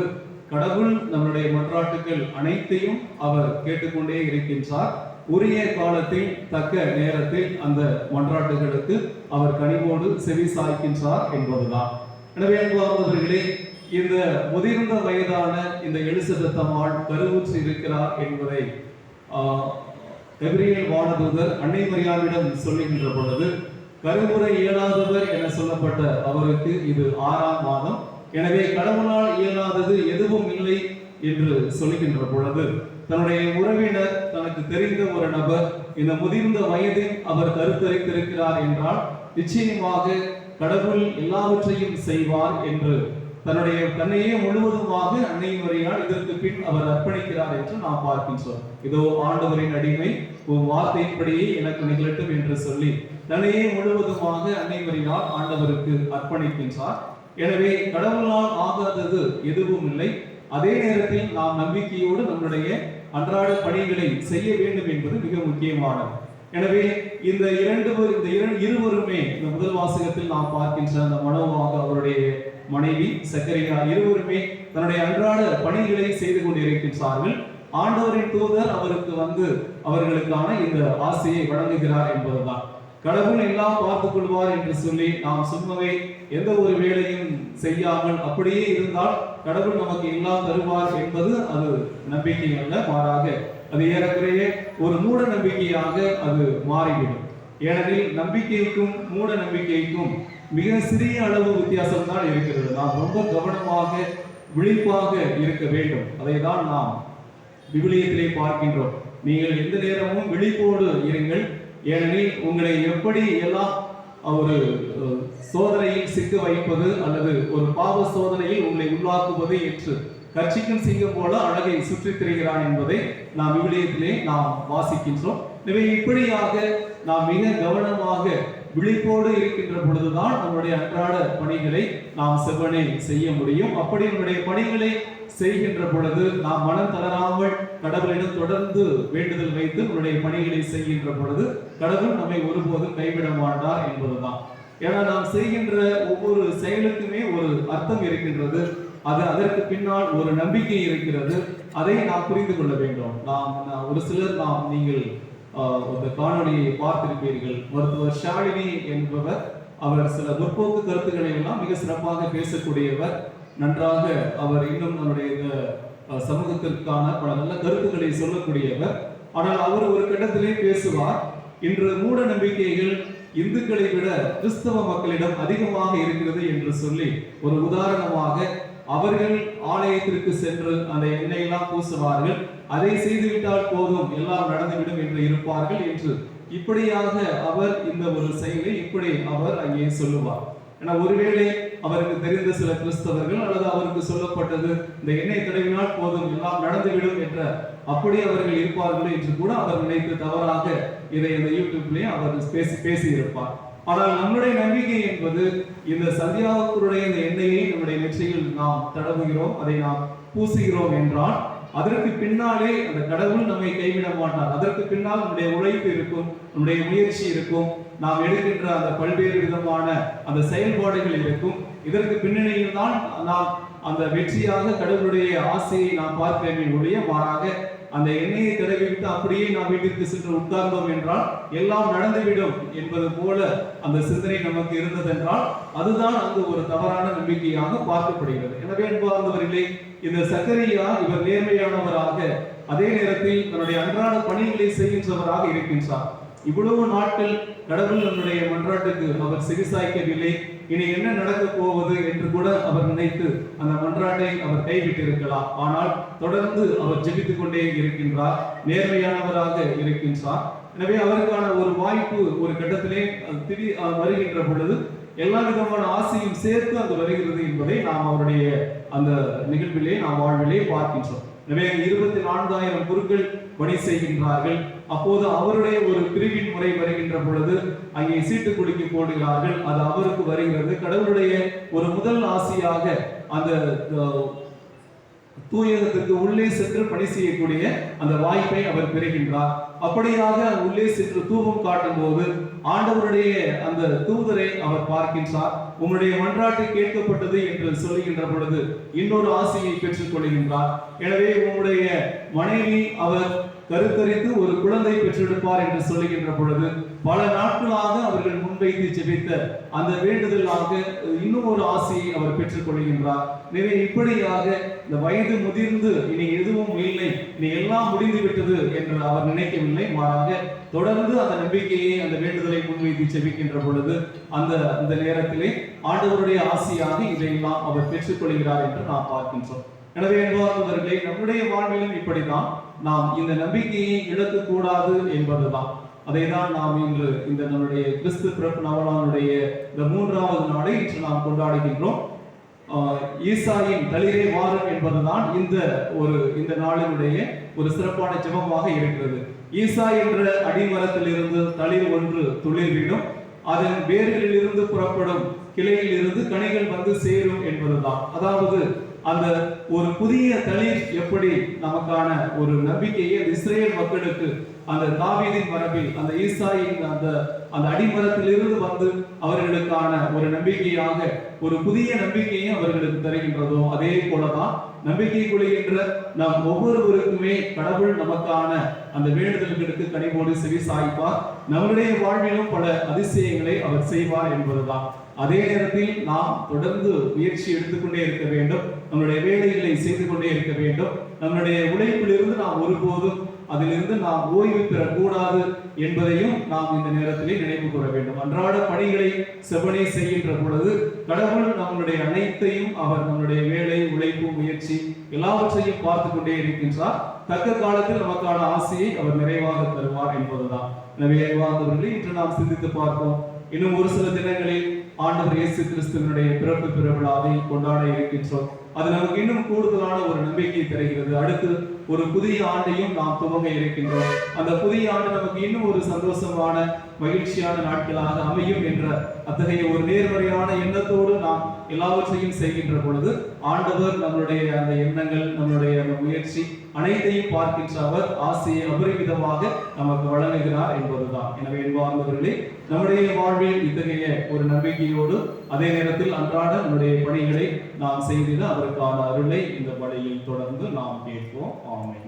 கடவுள் நம்முடைய மன்றாட்டுகள் அனைத்தையும் அவர் கேட்டுக்கொண்டே இருக்கின்றார். உரிய காலத்தில் தக்க நேரத்தில் அந்த மன்றாட்டுகளுக்கு அவர் கனிவோடு செவி சாய்க்கின்றார் என்பதுதான். எனவே அன்பார்ந்தவர்களே, இந்த முதிர்ந்த வயதான இந்த எலிசபெத் அம்மாள் கருவுற்று இருக்கிறார் என்பதை கபிரியேல் வானதூதர் அன்னை மரியாவிடம் சொல்லுகின்ற பொழுது கருவுறை இயலாதவர் என சொல்லப்பட்ட அவருக்கு இது 6ஆம் மாதம். எனவே கடவுளால் இயலாதது எதுவும் இல்லை என்று சொல்லுகின்ற பொழுது தன்னுடைய உறவினர், தனக்கு தெரிந்த ஒரு நபர் இந்த முதிர்ந்த வயதில் அவர் கருத்தரித்திருக்கிறார் என்றால் நிச்சயமாக கடவுள் எல்லாவற்றையும் செய்வார் என்று தன்னையே முழுவதுமாக அன்னை மரியாள் இதற்கு பின் அவர் அர்ப்பணிக்கிறார் என்று நாம் பார்க்கின்றோம். இதோ ஆண்டவரின் அடிமை, உன் வார்த்தையின்படியே எனக்கு நிகழட்டும் என்று சொல்லி தன்னையே முழுவதுமாக அன்னை மரியாள் ஆண்டவருக்கு அர்ப்பணிக்கின்றார். எனவே கடவுளால் ஆகாதது எதுவும் இல்லை. அதே நேரத்தில் நாம் நம்பிக்கையோடு நம்முடைய அன்றாட பணிகளை செய்ய வேண்டும் என்பது மிக முக்கியமானது. எனவே இந்த இருவருமே இந்த முதல் வாசகத்தில் நாம் பார்க்கின்ற அந்த மனோவாக அவருடைய மனைவி சக்கரியா இருவருமே தன்னுடைய அன்றாட பணிகளை செய்து கொண்டிருக்கின்றார்கள். ஆண்டவரின் தூதர் அவருக்கு அவர்களுக்கான இந்த ஆசையை வழங்குகிறார் என்பதுதான். கடவுள் எல்லாம் பார்த்துக் கொள்வார் என்று சொல்லி நாம் சும்மாவே எந்த ஒரு வேலையும் செய்யாமல் அப்படியே இருந்தால் கடவுள் நமக்கு எல்லாம் தருவார் என்பது அது நம்பிக்கை அல்ல, மாறாக அது ஏறக்குறைய ஒரு மூட நம்பிக்கையாக அது மாறிவிடும். ஏனெனில் நம்பிக்கைக்கும் மூட நம்பிக்கைக்கும் மிக சிறிய அளவு வித்தியாசம் தான் இருக்கிறது. நாம் ரொம்ப கவனமாக விழிப்பாக இருக்க வேண்டும். அதை தான் நாம் விவிலியத்திலே பார்க்கின்றோம். நீங்கள் எந்த நேரமும் விழிப்போடு இருங்கள், ஏனெனில் உங்களை எப்படி எல்லாம் ஒரு சோதனையில் சிக்க வைப்பது அல்லது ஒரு பாவ சோதனையில் உங்களை உள்ளாக்குவது என்று கர்ச்சிக்கும் சிங்கம் போல அழகை சுற்றித் திரிகிறான் என்பதை நாம் விவிலியத்திலே நாம் வாசிக்கின்றோம். எனவே இப்படியாக நாம் மிக கவனமாக விழிப்போடு இருக்கின்ற பொழுதுதான் நம்முடைய அன்றாட பணிகளை நாம் செவ்வனே செய்ய முடியும். அப்படி நம்முடைய பணிகளை செய்கின்ற பொழுது நாம் மனம் தளராமல் கடவுளிடம் தொடர்ந்து வேண்டுதல் வைத்து நம்முடைய பணிகளை செய்கின்ற பொழுது கடவுள் நம்மை ஒருபோதும் கைவிட மாட்டார் என்பதுதான். ஏன்னா நாம் செய்கின்ற ஒவ்வொரு செயலுக்குமே ஒரு அர்த்தம் இருக்கின்றது, அதற்கு பின்னால் ஒரு நம்பிக்கை இருக்கிறது. அதை நாம் புரிந்து கொள்ள வேண்டும். ஒரு சிலர் நீங்கள் அந்த காணொலியை பார்த்திருப்பீர்கள். மருத்துவர் ஷாலினி என்பவர், அவர் சில முற்போக்கு கருத்துக்களை எல்லாம் மிக சிறப்பாக பேசக்கூடியவர். நன்றாக அவர் இன்னும் நம்முடைய சமூகத்திற்கான பல நல்ல கருத்துக்களை சொல்லக்கூடியவர். ஆனால் அவர் ஒரு கட்டத்திலே பேசுவார், இன்று மூட நம்பிக்கைகள் இந்துக்களை விட கிறிஸ்தவ மக்களிடம் அதிகமாக இருக்கிறது என்று சொல்லி ஒரு உதாரணமாக, அவர்கள் ஆலயத்திற்கு சென்று அந்த எண்ணெயெல்லாம் பூசுவார்கள், அதை செய்துவிட்டால் போதும் எல்லாம் நடந்துவிடும் என்று இருப்பார்கள் என்று இப்படியாக அவர் இந்த ஒரு செயலை இப்படி அவர் அங்கே சொல்லுவார். ஏன்னா ஒருவேளை அவருக்கு தெரிந்த சில கிறிஸ்தவர்கள் அல்லது அவருக்கு சொல்லப்பட்டது இந்த எண்ணெய் தடவினால் போதும் எல்லாம் நடந்துவிடும் என்ற அப்படி அவர்கள் இருப்பார்கள் என்று கூட அவர் நினைத்து தவறாக இதை இந்த யூடியூப்லயே அவர் பேசி இருப்பார். ஆனால் நம்முடைய நம்பிக்கை என்பது இந்த சந்தியாவுக்குடைய இந்த எண்ணெயை நம்முடைய நெற்றியில் நாம் தடவுகிறோம், அதை நாம் பூசுகிறோம் என்றால் அதற்கு பின்னாலே அந்த கடவுள் நம்மை கைவிட மாட்டார். அதற்கு பின்னால் நம்முடைய உழைப்பு இருக்கும், நம்முடைய முயற்சி இருக்கும், நாம் எடுக்கின்ற அந்த பல்வேறு விதமான அந்த செயல்பாடுகள் இருக்கும். இதற்கு பின்னணியில் தான் நாம் அந்த வெற்றியாக கடவுளுடைய ஆசையை நாம் பார்க்கிறேன் ஒழிய மாறாக அந்த எண்ணெயை தடவிவிட்டு அப்படியே நாம் வீட்டிற்கு சென்று உட்கார்ந்தோம் என்றால் எல்லாம் நடந்துவிடும் என்பது போல அந்த சிந்தனை நமக்கு இருந்ததென்றால் அதுதான் அங்கு ஒரு தவறான நம்பிக்கையாக பார்க்கப்படுகிறது. எனவே என்பவர்களே, இந்த சக்கரியா இவர் நேர்மையானவராக அதே நேரத்தில் தன்னுடைய அன்றாட பணிகளை செய்கின்றவராக இருக்கின்றார். இவ்வளவு நாட்கள் கடவுள் நம்முடைய மன்றாட்டுக்கு அவர் செவிசாய்க்கவில்லை, இனி என்ன நடக்க போவது என்று கூட அவர் நினைத்து அந்த மன்றாட்டை அவர் கைவிட்டிருக்கலாம். ஆனால் தொடர்ந்து அவர் ஜெபித்துக் கொண்டே இருக்கின்றார், நேர்மையானவராக இருக்கின்றார். எனவே அவருக்கான ஒரு வாய்ப்பு ஒரு கட்டத்திலே வருகின்ற பொழுது எல்லா விதமான ஆசையும் சேர்த்து அது வருகிறது என்பதை நாம் அவருடைய அந்த நிகழ்விலே நாம் வாழ்விலே பார்க்கின்றோம். எனவே 24,000 குருக்கள் பணி செய்கின்றார்கள். அப்போது அவருடைய ஒரு பிரிவின் முறை வருகின்ற பொழுது அங்கே சீட்டு குலுக்கி போடுகிறார்கள், அது அவருக்கு வருகிறது. கடவுளுடைய ஒரு முதல் ஆசையாக அந்த தூயகத்துக்கு உள்ளே சென்று பணி செய்யக்கூடிய அந்த வாய்ப்பை அவர் பெறுகின்றார். அப்படியாக உள்ளே சென்று தூபம் காட்டும் போது ஆண்டவருடைய அந்த தூதரை அவர் பார்க்கின்றார். உங்களுடைய மன்றாட்டு கேட்கப்பட்டது என்று சொல்லுகின்ற பொழுது இன்னொரு ஆசையை பெற்றுக் கொள்கின்றார். எனவே உங்களுடைய மனைவி அவர் கருத்தரித்து ஒரு குழந்தை பெற்றெடுப்பார் என்று சொல்லுகின்ற பொழுது பல நாட்களாக அவர்கள் முன்வைத்து ஜெபித்த அந்த வேண்டுதலாக இன்னும் ஒரு ஆசையை அவர் பெற்றுக் கொள்கின்றார். எனவே இப்படியாக இந்த வயது முதிர்ந்து இனி எதுவும் இல்லை, இனி எல்லாம் முடிந்து விட்டது என்று அவர் நினைக்கவில்லை. மாறாக தொடர்ந்து அந்த நம்பிக்கையை அந்த வேண்டுதலை முன்வைத்து ஜெபிக்கின்ற பொழுது அந்த நேரத்திலே ஆண்டவருடைய ஆசையாக இதையெல்லாம் அவர் பெற்றுக் கொள்கிறார் என்று நாம் பார்க்கின்றோம். எனவே என்பவர்களே, நம்முடைய வாழ்விலும் இப்படிதான் நாம் இந்த நம்பிக்கையை இழக்கக்கூடாது என்பதுதான். அதை தான் நாம் இன்று இந்த நம்முடைய கிறிஸ்து பிறப்பு நவநாளுடைய இந்த 3வது நாளை இன்று நாம் கொண்டாடுகின்றோம். ஈசாயின் தளிரே வாரும் என்பதுதான் இந்த நாளினுடைய ஒரு சிறப்பான ஜெபமாக இருக்கிறது. ஈசா என்ற அடிமரத்திலிருந்து தளிர் ஒன்று துளிர்விடும், அதன் வேர்களில் இருந்து புறப்படும் கிளையில் இருந்து கனிகள் வந்து சேரும் என்பதுதான். அதாவது அந்த ஒரு புதிய தளிர் எப்படி நமக்கான ஒரு நம்பிக்கையை இஸ்ரேல் மக்களுக்கு அந்த தாவீதின் மரபில் அந்த ஈசாயின் அந்த அடிமரத்திலிருந்து வந்து அவர்களுக்கான ஒரு நம்பிக்கையாக ஒரு புதிய நம்பிக்கையை அவர்களுக்கு தருகின்றதோ அதே போலதான் நம்பிக்கை கொள்கின்ற நாம் ஒவ்வொருவருக்குமே கடவுள் நமக்கான அந்த வேண்டுதல்களுக்கு கனிவோடு செவி சாய்ப்பார். நம்முடைய வாழ்விலும் பல அதிசயங்களை அவர் செய்வார் என்பதுதான். அதே நேரத்தில் நாம் தொடர்ந்து முயற்சி எடுத்துக்கொண்டே இருக்க வேண்டும், நம்முடைய வேலைகளை செய்து கொண்டே இருக்க வேண்டும். நம்முடைய உழைப்பிலிருந்து நாம் ஒருபோதும் அதிலிருந்து நாம் ஓய்வு பெறக்கூடாது என்பதையும் நாம் இந்த நேரத்திலே நினைவு கூற வேண்டும். அன்றாட பணிகளை செவ்வனே செய்கின்ற பொழுது கடவுள் நம்முடைய அனைத்தையும் அவர் நம்முடைய வேலை, உழைப்பு, முயற்சி எல்லாவற்றையும் பார்த்து கொண்டே இருக்கின்றார். தக்க காலத்தில் நமக்கான ஆசையை அவர் நிறைவாக தருவார் என்பதுதான். எனவே வாழ்ந்தவர்களை இன்று நாம் சிந்தித்து பார்ப்போம். இன்னும் ஒரு சில தினங்களில் ஆண்டவர் இயேசு கிறிஸ்துவினுடைய பிறப்பு பெருவிழாவை கொண்டாட இருக்கின்றோம். அது நமக்கு இன்னும் கூடுதலான ஒரு நம்பிக்கை தருகிறது. அடுத்து ஒரு புதிய ஆண்டையும் நாம் துவங்க இருக்கின்றோம். அந்த புதிய ஆண்டு நமக்கு இன்னும் ஒரு சந்தோஷமான மகிழ்ச்சியான நாட்களாக அமையும் என்ற அத்தகைய ஒரு நேர்மறையான எண்ணத்தோடு நாம் எல்லாவற்றையும் செய்கின்ற பொழுது ஆண்டவர் நம்மளுடைய அந்த எண்ணங்கள், நம்மளுடைய அந்த முயற்சி அனைத்தையும் பார்க்கின்ற அவர் ஆசையை அபரிமிதமாக நமக்கு வழங்குகிறார் என்பதுதான். எனவே என்பவர்களே, நம்முடைய வாழ்வில் இத்தகைய ஒரு நம்பிக்கையோடு அதே நேரத்தில் அன்றாட நம்முடைய பணிகளை நாம் செய்திட அவருக்கான அருளை இந்த பணியில் தொடர்ந்து நாம் கேட்போம். ஆமென்.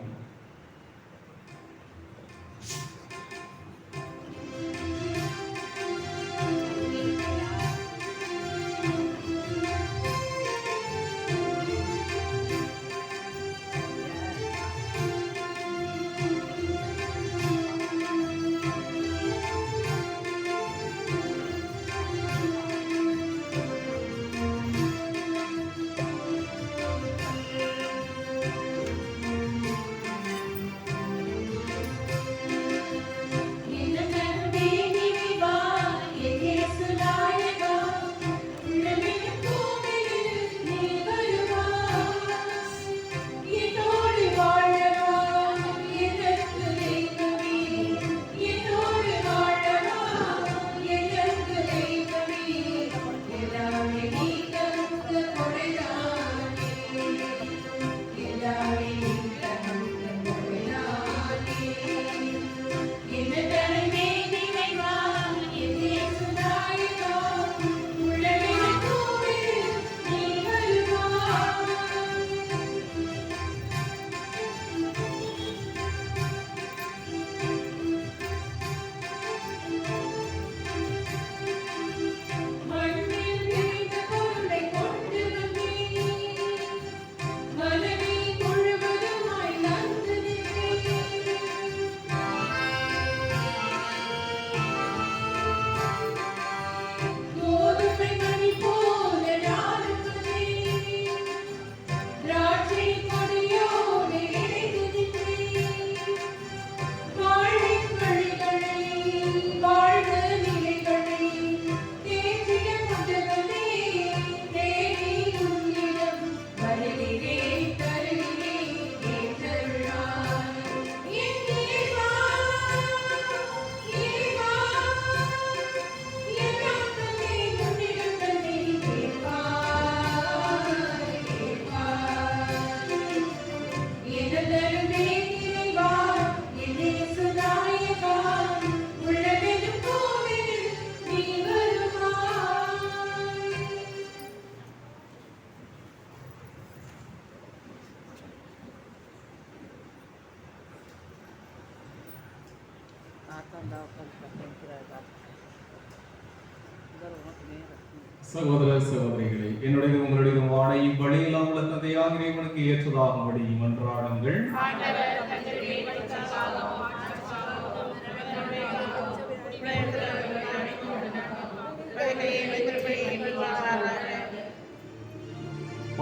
சகோதர சகோதரிகளே, என்னுடைய உங்களுடைய வாடை இவ்வழியெல்லாம் உள்ள தந்தையாக இறைவனுக்கு ஏற்றதாகும்படி மன்றாடுங்கள்.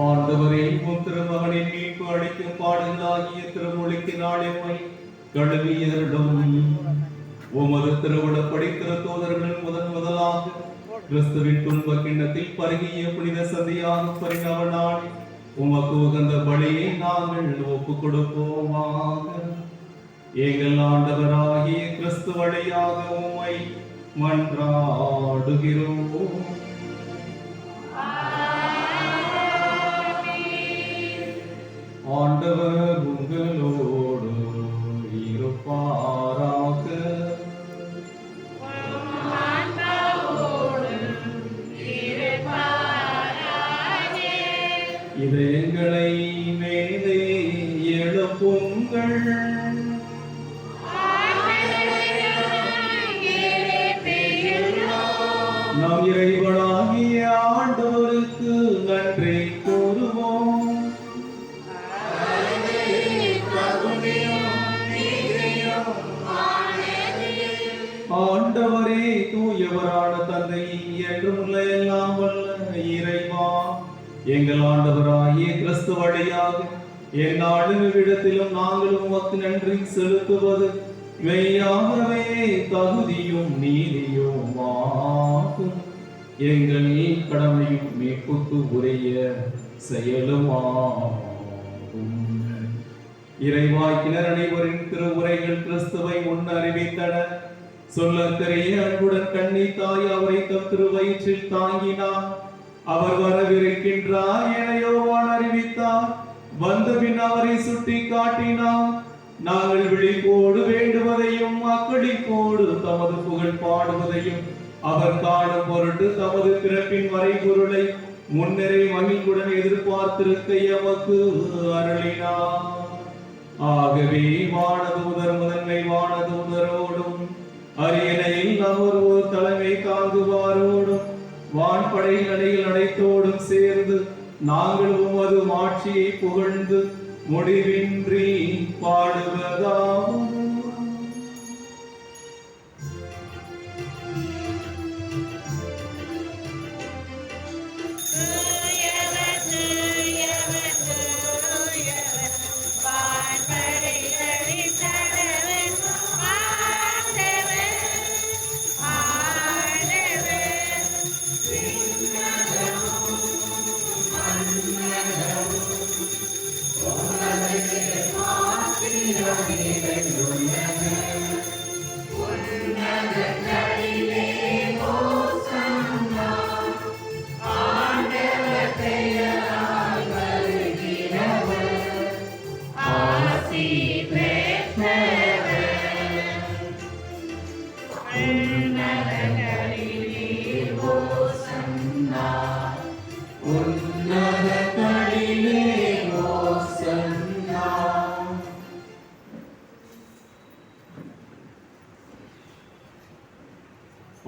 ஆண்டவரே, உம் திருமகனின் மீட்பு அளிக்கும் பாடுகளாகிய திருமொழிக்கு நாளெம்மை கழுவியருடும் உமது திருவிழப்படி திருத்தூதர்கள் முதலாக கிறிஸ்துவின் துன்ப கிண்ணத்தில் பருகிய புனித சதியாக பரிணாம நாளை உமக்கு உகந்த பலியை நாங்கள் ஒப்புக் கொடுப்போமாக. எங்கள் ஆண்டவராகிய கிறிஸ்து வழியாக உம்மை மன்றாடுகிறோம். ஆண்டவர் உங்களோடு இருப்பாராக. இதயங்களை மேலே எழுப்புங்கள். நாம் இறைவனாகிய ஆண்டவருக்கு நன்றி கூறுவோம். ஆண்டவரே, தூயவரான தந்தை, என்றும் எல்லாம் வல்ல இறைவா, எங்கள் ஆண்டவராகிய கிறிஸ்து வழியாக எந்நாளும் இவ்விடத்திலும் நாங்களும் உமக்கு நன்றி செலுத்துவது மெய்யாகவே தகுதியும் நீதியும் ஆகும். எங்கள் கடமையும் மீட்புக்கு உரிய செயலும் ஆகும். இறைவாக்கினர் அனைவரின் திருவுரைகள் கிறிஸ்துவை முன்னறிவித்தன. சொல்லத்தெரிய அன்புடன் கண்ணி தாய் அவரை தம் திருவயிற்றில் தாங்கினார். அவர் வரவிருக்கின்றார் என யோவான் அறிவித்தார். வந்த பின் அவரை சுட்டி காட்டினார். நாங்கள் விழிப்போடு வேண்டுவதையும் அக்களிப்போடு தமது புகழ் பாடுவதையும் அவர் காணும் பொருட்டு தமது பிறப்பின் மறைபொருளை முன்னரே மகிழ்வுடன் எதிர்பார்த்திருக்க எமக்கு அருளினார். ஆகவே வானதூதர் முதன்மை வானதூதரோடும் அரியணையில் அவர் ஒரு தலைமை தாங்குவாரோடும் வான்படைகளில் அனைத்தோடும் சேர்ந்து நாங்கள் உமது மாட்சியை புகழ்ந்து முடிவின்றி பாடுவதாகும்.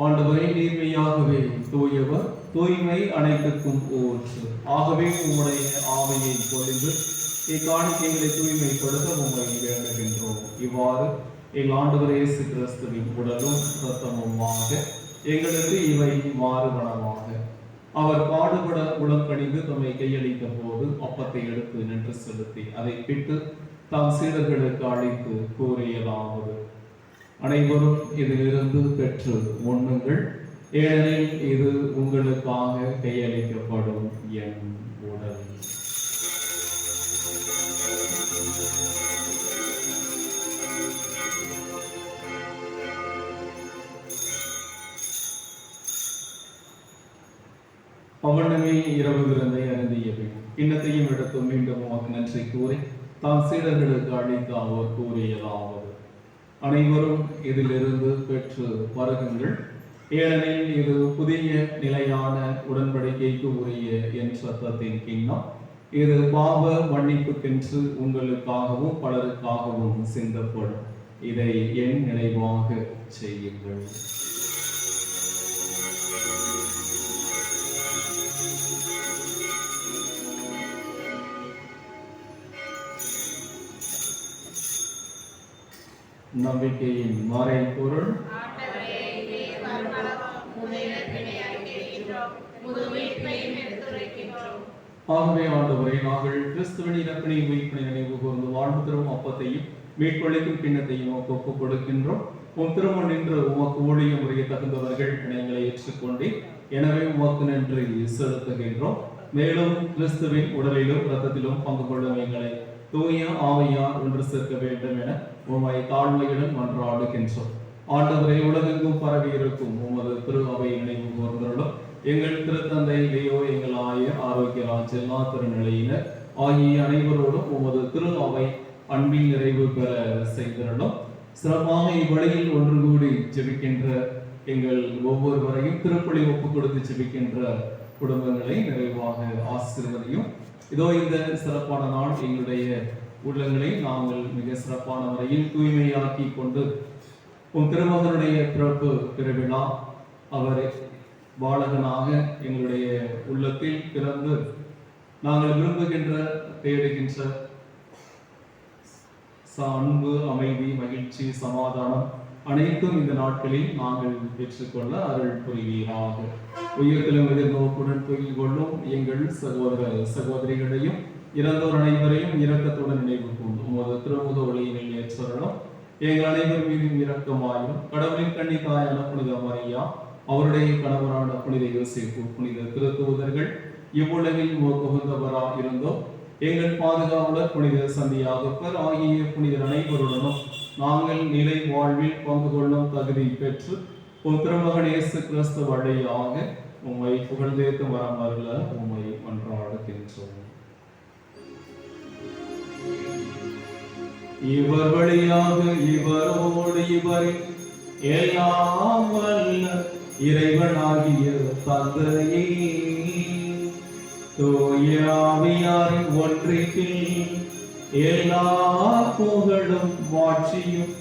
ஆண்டவரே, நீர்மையாகவே தூயவர், தூய்மை அனைத்துக்கும் ஊற்று. ஆகவே உம்முடைய ஆவியை பொழிந்து இக்காணிக்கைகளை தூய்மைப்படுத்த உம்மை வேண்டுகின்றோம். இவ்வாறு எங்கள் ஆண்டவர் இயேசு கிறிஸ்துவின் உடலும் இரத்தமுமாக எங்களுக்கு இவை மாறுபடமாக. அவர் பாடுபட உளங்கணிந்து தம்மை கையளித்த போது அப்பத்தை எடுத்து நின்று செலுத்தி அதை பிட்டு தம் சீடர்களுக்கு அழைத்து கூறியதாவது: அனைவரும் இதிலிருந்து பெற்று உண்ணுங்கள், ஏனெனில் இது உங்களுக்காக கையளிக்கப்படும் என் உடல். பவனமே இரவு விருந்தை அருந்திய பின் கிண்ணத்தையும் எடுத்து மீண்டும் உமக்கு நன்றி கூறி தாம் சீடர்களுக்கு அழைத்து அவர் கூறியதாவது: அனைவரும் இதிலிருந்து பெற்று பருகுங்கள், ஏனெனில் இது புதிய நிலையான உடன்படிக்கைக்கு உரிய என் சத்தத்தின் கிண்ணம். இது பாவ மன்னிப்புக்கென்று உங்களுக்காகவும் பலருக்காகவும் சிந்தப்படும். இதை என் நினைவாக செய்யுங்கள். நம்பிக்கையின் மறைபொருள். ஆகவே ஆண்டவரே, நாங்கள் கிறிஸ்துவின் இறப்பினை உயிர்ப்பினை நினைவு கூர்ந்து வாழ்வு தரும் அப்பத்தையும் மீட்பளிக்கும் கிண்ணத்தையும் ஒப்புக் கொடுக்கின்றோம். உம் திருமண் நின்று உமக்கு ஊழியம் முறைய தகுந்தவர்கள் எங்களை ஏற்றுக்கொண்டே, எனவே உமக்கு நன்றி செலுத்துகின்றோம். மேலும் கிறிஸ்துவின் உடலிலும் இரத்தத்திலும் பங்கு கொள்ளும் எங்களை தூய ஆவியார் ஒன்று சேர்க்க வேண்டும் என உம்மை தாழ்மையுடன் மன்றாடுகின்றோம். ஆண்டவரை, உலகெங்கும் பரவி இருக்கும் உமது திரு அவை நினைவு கூர்ந்தருளும். எங்கள் திருத்தந்தை லியோ, எங்கள் ஆயர், ஆரோக்கியராஜ், எல்லா திருநிலையினர் ஆகிய அனைவரோடும் உமது திரு அவை அன்பில் நிறைவு பெற செய்திருந்தோம். சிறப்பாக இவ்வழியில் ஒன்று கூடி ஜெபிக்கின்ற எங்கள் ஒவ்வொருவரையும் திருப்பலி ஒப்புக் கொடுத்து ஜெபிக்கின்ற குடும்பங்களை நிறைவாக ஆசீர்வதியும். இதோ இந்த சிறப்பான நாள் எங்களுடைய உள்ளங்களை நாங்கள் மிக சிறப்பான முறையில் தூய்மையாக்கி கொண்டு உன் திருமகனுடைய பிறப்பு பெருவிழா அவரை பாலகனாக எங்களுடைய உள்ளத்தில் பிறந்து நாங்கள் விரும்புகின்ற தேடுகின்ற அன்பு, அமைதி, மகிழ்ச்சி, சமாதானம் அனைத்தும் இந்த நாட்களில் நாங்கள் பெற்றுக்கொள்ள அருள் புரிவீராக. உயிர்த்திலும் எதிர்நோக்குடன் துயில் கொள்ளும் எங்கள் சகோதர சகோதரிகளையும் இறந்தோர் அனைவரையும் இரக்கத்துடன் நினைவு கூர்ந்து உமது திருமுக ஒளியினில் ஏற்றருளும். எங்கள் அனைவர் மீதும் இரக்கமாயும். கடவுளின் கன்னித்தாயான புனித மரியா, அவருடைய கணவரான புனித யோசேப்பு, புனித திருத்தூதர்கள், இவ்வுலகில் உகந்தவராக இருந்தோம். எங்கள் பாதுகாவலர் புனித சந்தியாகப்பர் ஆகிய புனிதர் அனைவருடனும் நாங்கள் நிலை வாழ்வில் பங்கு கொள்ளும் தகுதி பெற்று உம் திருமகன் இயேசு கிறிஸ்து வழியாக உம்மை புகழ்ந்தேத்து வரம் அருள உம்மை மன்றாடுகின்றோம். இவர் வழியாக இவரோடு இவரில் எல்லாம் வல்ல இறைவனாகிய தந்தையே, தூய ஆவியாரின் ஒன்றிப்பில் எல்லா புகழும் மாட்சியும்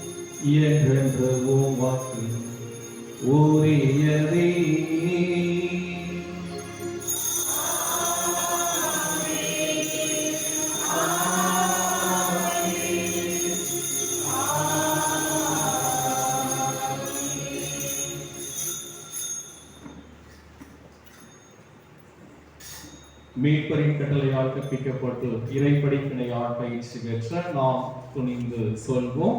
என்றென்று உமக்கு உரியதே. மீட்பரின் கட்டளையால் கற்பிக்கப்பட்டு இறைப்படிப்பினையால் பயிற்சி பெற்ற நாம் துணிந்து சொல்வோம்.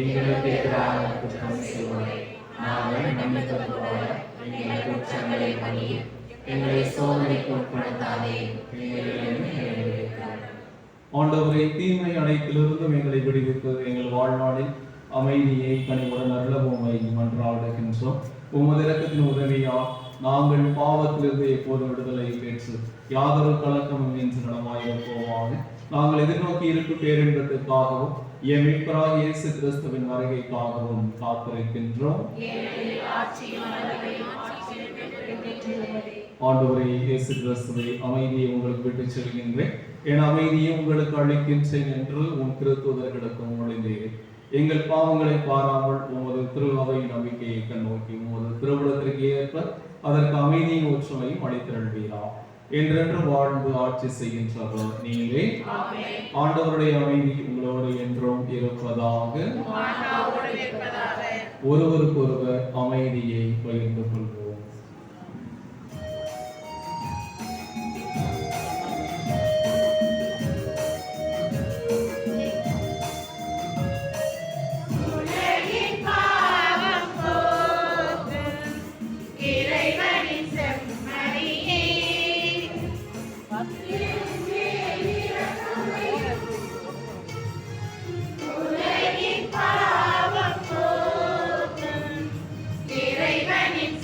எங்களுக்கு எதிராக குற்றம் செய்வோரை நாங்கள் மன்னிப்பது போல எங்கள் குற்றங்களை மன்னியும். எங்களை சோதனைக்கு உட்படுத்தாதே, ஆண்டவரை தீமை அனைத்திலிருந்தும் எங்களை விடுவிப்பது எங்கள் வாழ்நாளில் அமைதியை கனிவுடன் அருளவுமை மன்றாடுகின்றோம். உமது இரக்கத்தின் உதவியால் நாங்கள் பாவத்திலிருந்து எப்போதும் விடுதலை பெற்று யாதொரு கலக்கமும் இன்று நடமாயிருப்போமாக நாங்கள் எதிர்நோக்கி இருக்கும் பேரின்பத்திற்காகவும் என் மீட்பராகிய இயேசு கிறிஸ்துவின் வருகைக்காகவும் காத்திருக்கின்றோம். ஆண்டவரே இயேசு கிறிஸ்துவே, அமைதியை உங்களுக்கு விட்டுச் செல்கின்றேன், என் அமைதியை உங்களுக்கு அளிக்கின்றேன் என்று உன் திருத்தூதர்களுக்கும் மொழிந்தீர். எங்கள் பாவங்களை பாராமல் உமது திரு அவை நம்பிக்கையை கண்ணோக்கி உமது திருவுளத்திற்கு ஏற்ப அதற்கு அமைதியின் ஒற்றுமையும் அளித்திருள்வீரா. என்றென்று வாழ்ந்து ஆட்சி செய்கின்றவர் நீங்களே. ஆண்டவருடைய அமைதி உங்களோடு என்றும் இருப்பதாக. ஒருவருக்கொருவர் அமைதியை பகிர்ந்து கொள்வோம். இறைவனின்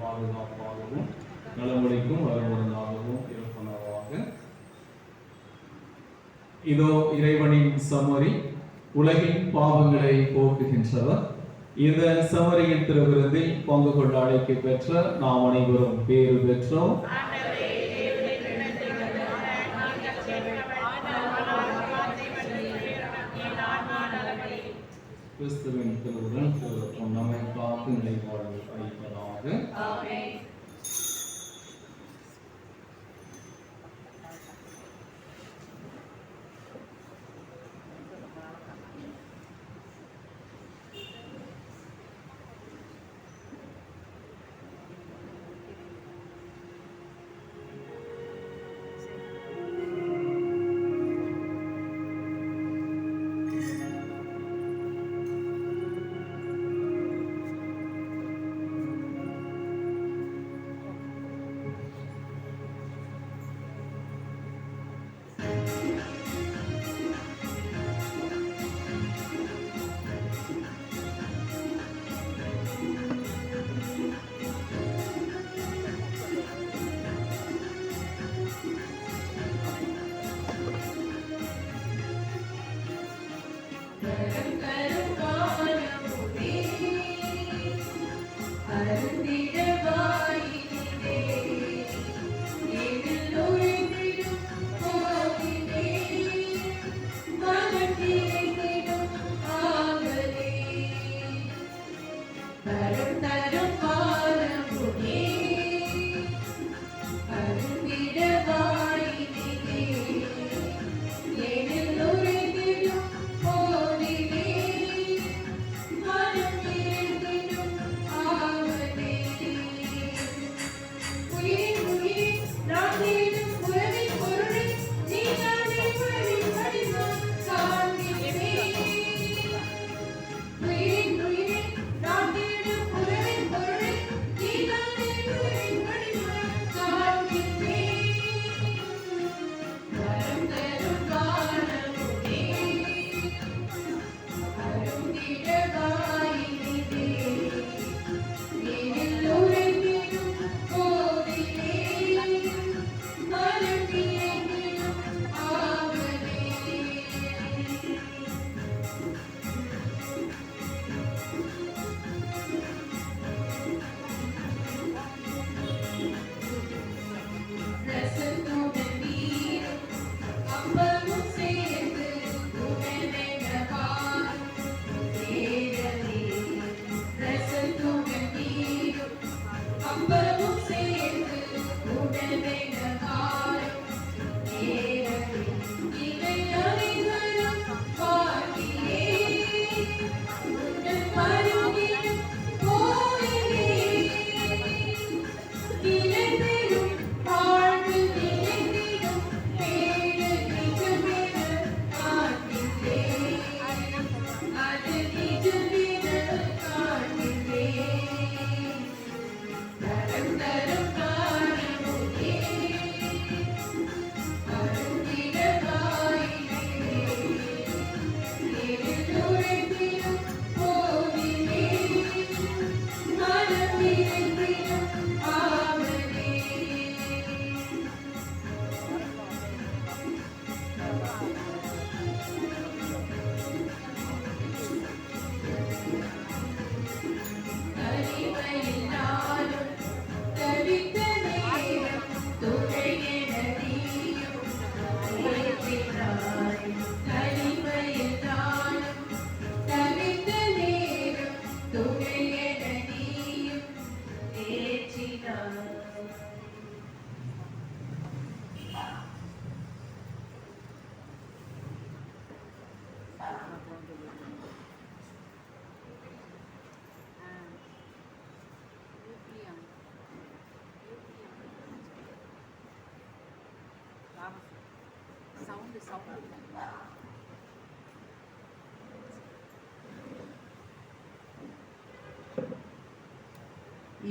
பாதுகாப்பாகவும் நலமளிக்கும் வரமருந்தாகவும் இருப்பனவாக. இதோ இறைவனின் சமரி, உலகின் பாவங்களை போக்குகின்றவர். இந்த சமரியின் திருவிருந்தில் பங்கு கொள்ள அழைக்க பெற்ற நாம் அனைவரும் பேறு பெற்றோம். கிறிஸ்துவின் திருவுடன் நம்மை காத்து நிலைவாழ்வு அளிப்பதாக.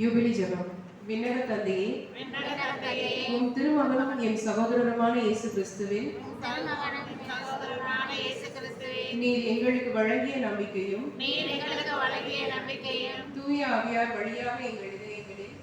யூபிலி ஜெபம். விண்ணக தந்தையே, உம் திருமகனும் என் சகோதரருமான இயேசு கிறிஸ்துவின் நீர் எங்களுக்கு வழங்கிய நம்பிக்கையும் தூய ஆவியார் வழியாக எங்கள் இதயங்களில்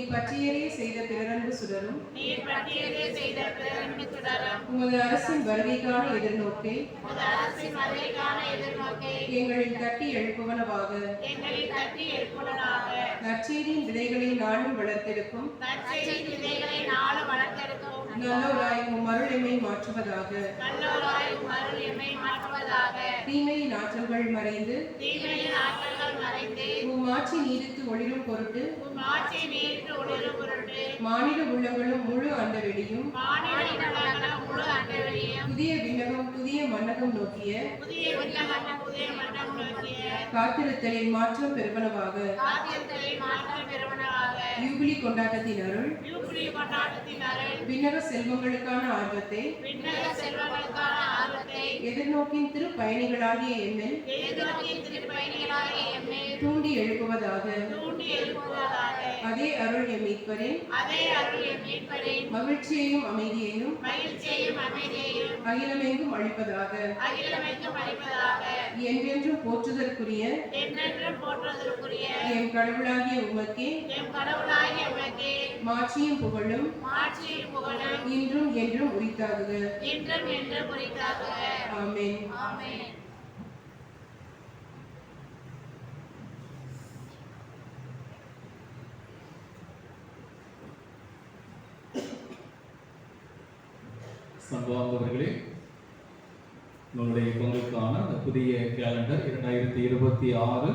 நீர் பற்றியறிய செய்த பிறரன்பு சுடரும் நீர் பற்றியதே செய்த பிறரன்பு தொடரும் உமது அரசின் வருகைக்கான எதிர்நோக்கை உமது அரசின் வருகைக்கான எதிர்நோக்கை எங்களில் தட்டி எழுப்புவனவாக. எங்களில் தட்டி எழுப்புவதாக. நற்செய்தியின் விதைகளை நாளும் வளர்த்தெடுக்கும் நற்செய்தியின் விதைகளை நாளும் வளர்த்தெடுக்கும் நல்லோராய் உம் அருள் எம்மை மாற்றுவதாக. நல்லோராய் உம் அருள் எம்மை மாற்றுவதாக. தீமையின் ஆற்றல்கள் மறைந்து தீமையின் ஆற்றல்கள் மறைந்து உம் ஆட்சி நீடித்து ஒளிரும் பொருட்டு உம் ஆட்சி நீடித்து ஒளிரும் பொருட்டு மானிட உள்ளங்களும் முழு அண்டவெளியும் மானிட உலகம் முழு அண்டவெளியும் புதிய விண்ணகம் புதிய மன்னகம் நோக்கிய புதிய விண்ணகம் புதிய மன்றம் நோக்கிய காத்திருத்தலின் மாற்றம் பெறுவனவாக. காத்தியத்தை மாற்றம் பெறுவனவாக. யூபிலி கொண்டாட்டத்தின் அருள் யூபிலி கொண்டாட்டத்தின் அருள் விண்ணக செல்வங்களுக்கான ஆர்வத்தை விண்ணக செல்வங்களுக்கான ஆர்வத்தை எதிர்நோக்கின் திரு பயணிகளாகிய எம்மில் எதிர்நோக்கிய திருப்பயணிகளாகிய எம்மேல் தூண்டி எழுப்புவதாக. தூண்டி எழுப்புவதாக. அதே அருள் எம் மீட்பரின் அதே அருள் எம் மீட்பரின் மகிழ்ச்சியையும் அமைதியையும் மகிழ்ச்சியையும் அமைதியையும் அகிலமெங்கும் அளிப்பதாக. அகிலமெங்கும் அளிப்பதாக. என்றென்றும் போற்றுதற்குரிய என்றென்றும் போற்றுவதற்குரிய எம் கடவுளாகிய உமக்கே எம் கடவுளாகிய உலகே மாட்சியும் புகழும் மாட்சியும் புகழும் இன்றும் என்றும் உரித்தாகுக. இன்றும் என்றும் உரித்தாகுக. ஆமென். ஆமென். சங்கவாந்தவர்களே, நம்முடைய பங்குக்கான அந்த புதிய கேலண்டர் 2026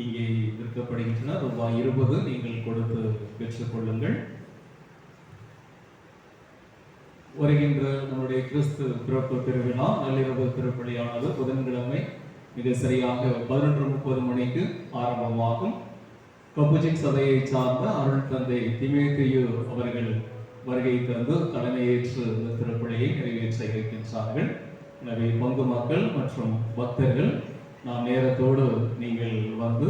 இங்கே விற்கப்படுகின்றன. ரூபாய் 20 நீங்கள் கொடுத்து பெற்றுக்கொள்ளுங்கள். வருகின்ற நம்முடைய கிறிஸ்து பிறப்பு திருவிழா நள்ளிரவு திருப்பலியானது புதன்கிழமை மிக சரியாக 11:30 மணிக்கு ஆரம்பமாகும். கப்புச்சின் சபையை சார்ந்த அருள் தந்தை திமேத்தியு அவர்கள் வருகை தந்து தலைமையேற்று இந்த திருப்பலியை நிறைவேற்ற இருக்கின்றார்கள். எனவே பங்கு மக்கள் மற்றும் பக்தர்கள் நாம் நேரத்தோடு நீங்கள் வந்து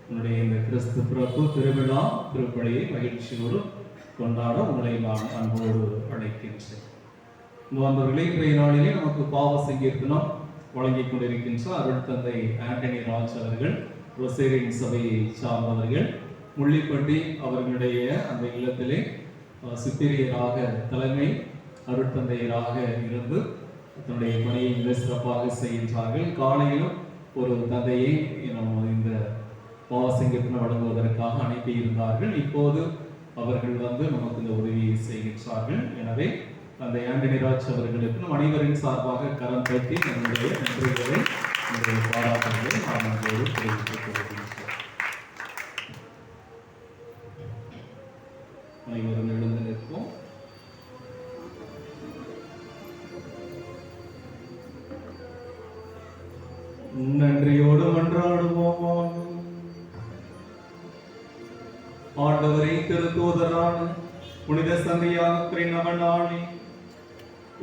உங்களுடைய இந்த கிறிஸ்து பிறப்பு திருவிழா திருப்பலியை மகிழ்ச்சியோடு கொண்டாட உங்களை நான் அன்போடு அழைக்கின்றேன். வந்தவர்களே, இன்றைய நாளிலே நமக்கு பாவ சங்கீர்த்தனம் வழங்கிக் கொண்டிருக்கின்ற அருள் தந்தை ஆண்டனி ராஜ் அவர்கள் ரொசேரியன் சபையை சார்ந்தவர்கள். முள்ளிப்பட்டி அவர்களுடைய அந்த இல்லத்திலே சுப்பீரியராக தலைமை அருட்தந்தையராக இருந்து தன்னுடைய பணியை மிக சிறப்பாக செய்கின்றார்கள். காலையிலும் ஒரு தந்தையை இந்த பாவசங்கத்தினை வழங்குவதற்காக அனுப்பியிருந்தார்கள். இப்போது அவர்கள் வந்து நமக்கு இந்த உதவியை செய்கின்றார்கள். எனவே தந்தை ஆண்டனி ராஜ் அவர்களுக்கு அனைவரின் சார்பாக கரம் தட்டி நம்முடைய நன்றிகளை பாராட்டுகளை நாம் நம்மோடு தெரிவித்துக் கொள்கின்றோம். அனைவரும் எழுந்து நிற்போம். நன்றியோடு மன்றாடுவோம். ஆண்டவரை திருத்தூதரான புனித சந்தியாக்கின் அவனாளி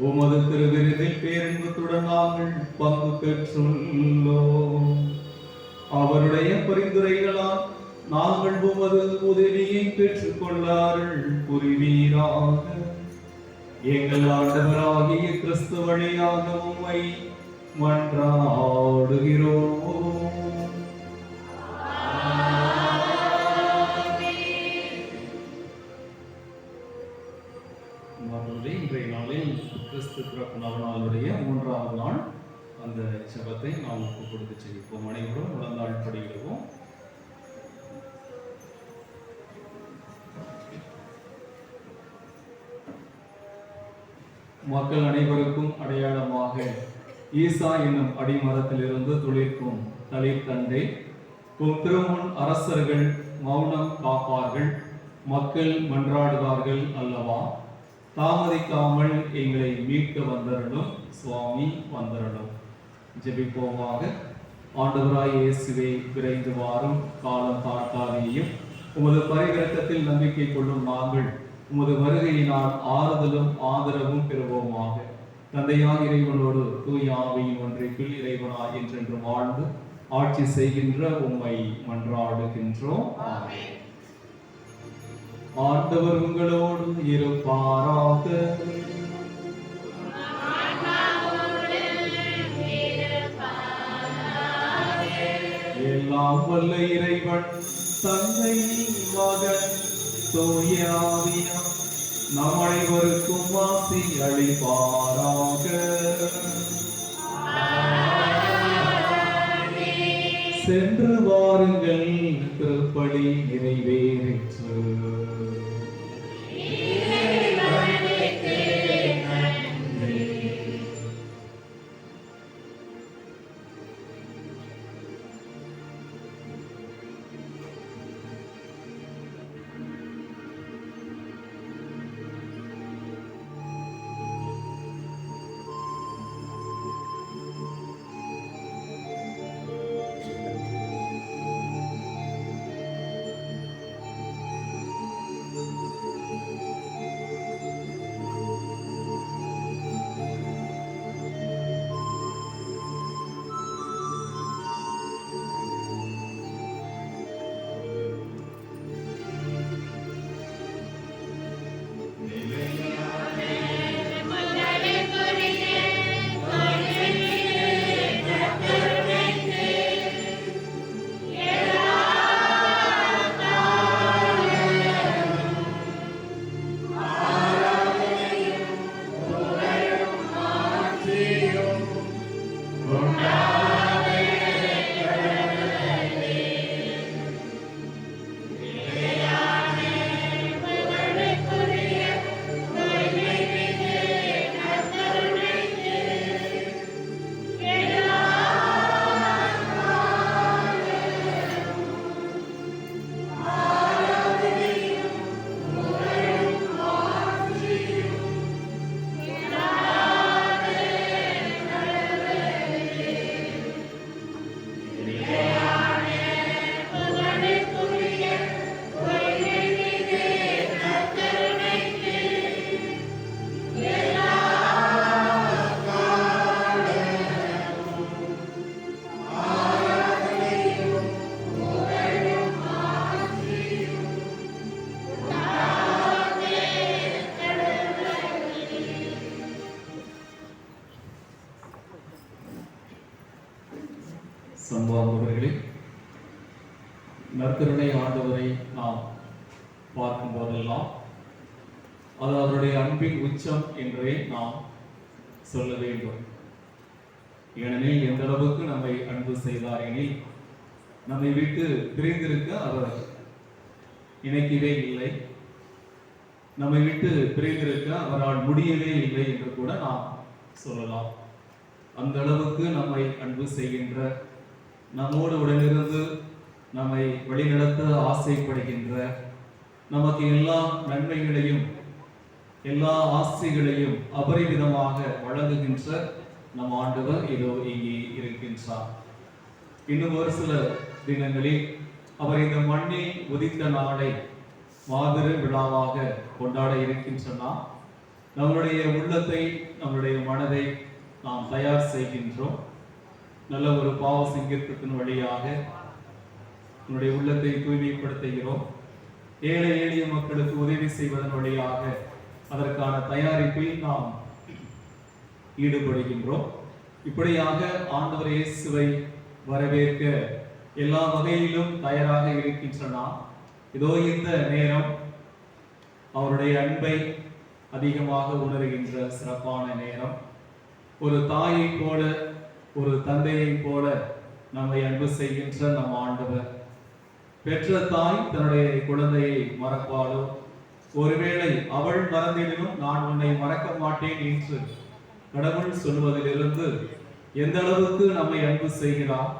உமது திருவிருதில் பேரின்பத்துடன் நாங்கள் பங்கு பெற்றுள்ளோம். அவருடைய பரிந்துரைகளால் நாங்கள் உமது உதவியை பெற்றுக் கொள்ளார்கள் புரிவீராக. எங்கள் ஆண்டவராகிய கிறிஸ்து வழியாக உம்மை மன்றாடுகிறோம். இன்றைய நாளில் கிறிஸ்து பிறப்பு நவநாளுடைய 3ஆவது நாள். அந்த ஜெபத்தை நாம் ஒப்புக் கொடுத்து செய்வோம். அனைவரும் முழந்தாள் படியிடுவோம். மக்கள் அனைவருக்கும் அடையாளமாக ஈசா என்னும் அடிமரத்திலிருந்து துளிர்க்கும் தளிர்த்தண்டை திருமுன் அரசர்கள் மௌனம் காப்பார்கள், மக்கள் மன்றாடுவார்கள் அல்லவா? தாமதிக்காமல் எங்களை மீட்க வந்தரணும் சுவாமி, வந்தரணும். ஜெபிப்போமாக. ஆண்டவராய் இயேசுவே, விரைந்து வாரும், காலம் தாழ்த்தாதேயும். உமது பரிவிரக்கத்தில் நம்பிக்கை கொள்ளும் நாங்கள் உமது வருகையினால் ஆறுதலும் ஆதரவும் பெறுவோமாக. தந்தையாய் இறைவனோடு தூய ஆவியின் ஒன்றிற்குள் இறைவனாய் என்றென்றும் வாழ்ந்து ஆட்சி செய்கின்ற உம்மை மன்றாடுகின்றோம். ஆமென். ஆண்டவர் உங்களோடு இருப்பாராக. எல்லாம் வல்ல இறைவன் தந்தை, மகன், தூயாவியார் நம் அனைவருக்கும் ஆசி அளிப்பாராக. சென்று வாருங்கள், திருப்பலி நிறைவேறிற்று. சம்பவங்களே, நற்கருணை ஆண்டவரை நாம் பார்க்கும் போதெல்லாம் அது அவருடைய அன்பின் உச்சம் என்றே நாம் சொல்ல வேண்டும். ஏனெனில் எந்த அளவுக்கு நம்மை அன்பு செய்தார் எனில் நம்மை விட்டு பிரிந்திருக்க அவர் நினைக்கவே இல்லை, நம்மை விட்டு பிரிந்திருக்க அவரால் முடியவே இல்லை என்று கூட நாம் சொல்லலாம். அந்த அளவுக்கு நம்மை அன்பு செய்கின்ற, நம்மோடு உடனிருந்து நம்மை வழிநடத்த ஆசைப்படுகின்ற, நமக்கு எல்லா நன்மைகளையும் எல்லா ஆசைகளையும் அபரிமிதமாக வழங்குகின்ற நம் ஆண்டவர் இதோ இங்கே இருக்கின்றார். இன்னும் ஒரு சில தினங்களில் அவர் இந்த மண்ணில் உதித்த நாளை மாபெரும் விழாவாக கொண்டாட இருக்கின்றனர். நம்முடைய உள்ளத்தை, நம்முடைய மனதை நாம் தயார் செய்கின்றோம். நல்ல ஒரு பாவ சங்கீர்த்தத்தின் வழியாக நம்முடைய உள்ளத்தை தூய்மைப்படுத்துகிறோம். ஏழை எளிய மக்களுக்கு உதவி செய்வதன் வழியாக அதற்கான தயாரிப்பில் நாம் ஈடுபடுகின்றோம். இப்படியாக ஆண்டவர் இயேசுவை வரவேற்க எல்லா வகையிலும் தயாராக இருக்கின்றனர். இதோ இந்த நேரம் அவருடைய அன்பை அதிகமாக உணர்கின்ற சிறப்பான நேரம். ஒரு தாயை போல, ஒரு தந்தையை போல நம்மை அன்பு செய்கின்ற நம் ஆண்டவர். பெற்ற தாய் தன்னுடைய குழந்தையை மறப்பாளோ? ஒருவேளை அவள் மறந்திலும் நான் உன்னை மறக்க மாட்டேன் என்று கடவுள் சொல்வதிலிருந்து எந்த அளவுக்கு நம்மை அன்பு செய்கிறார்,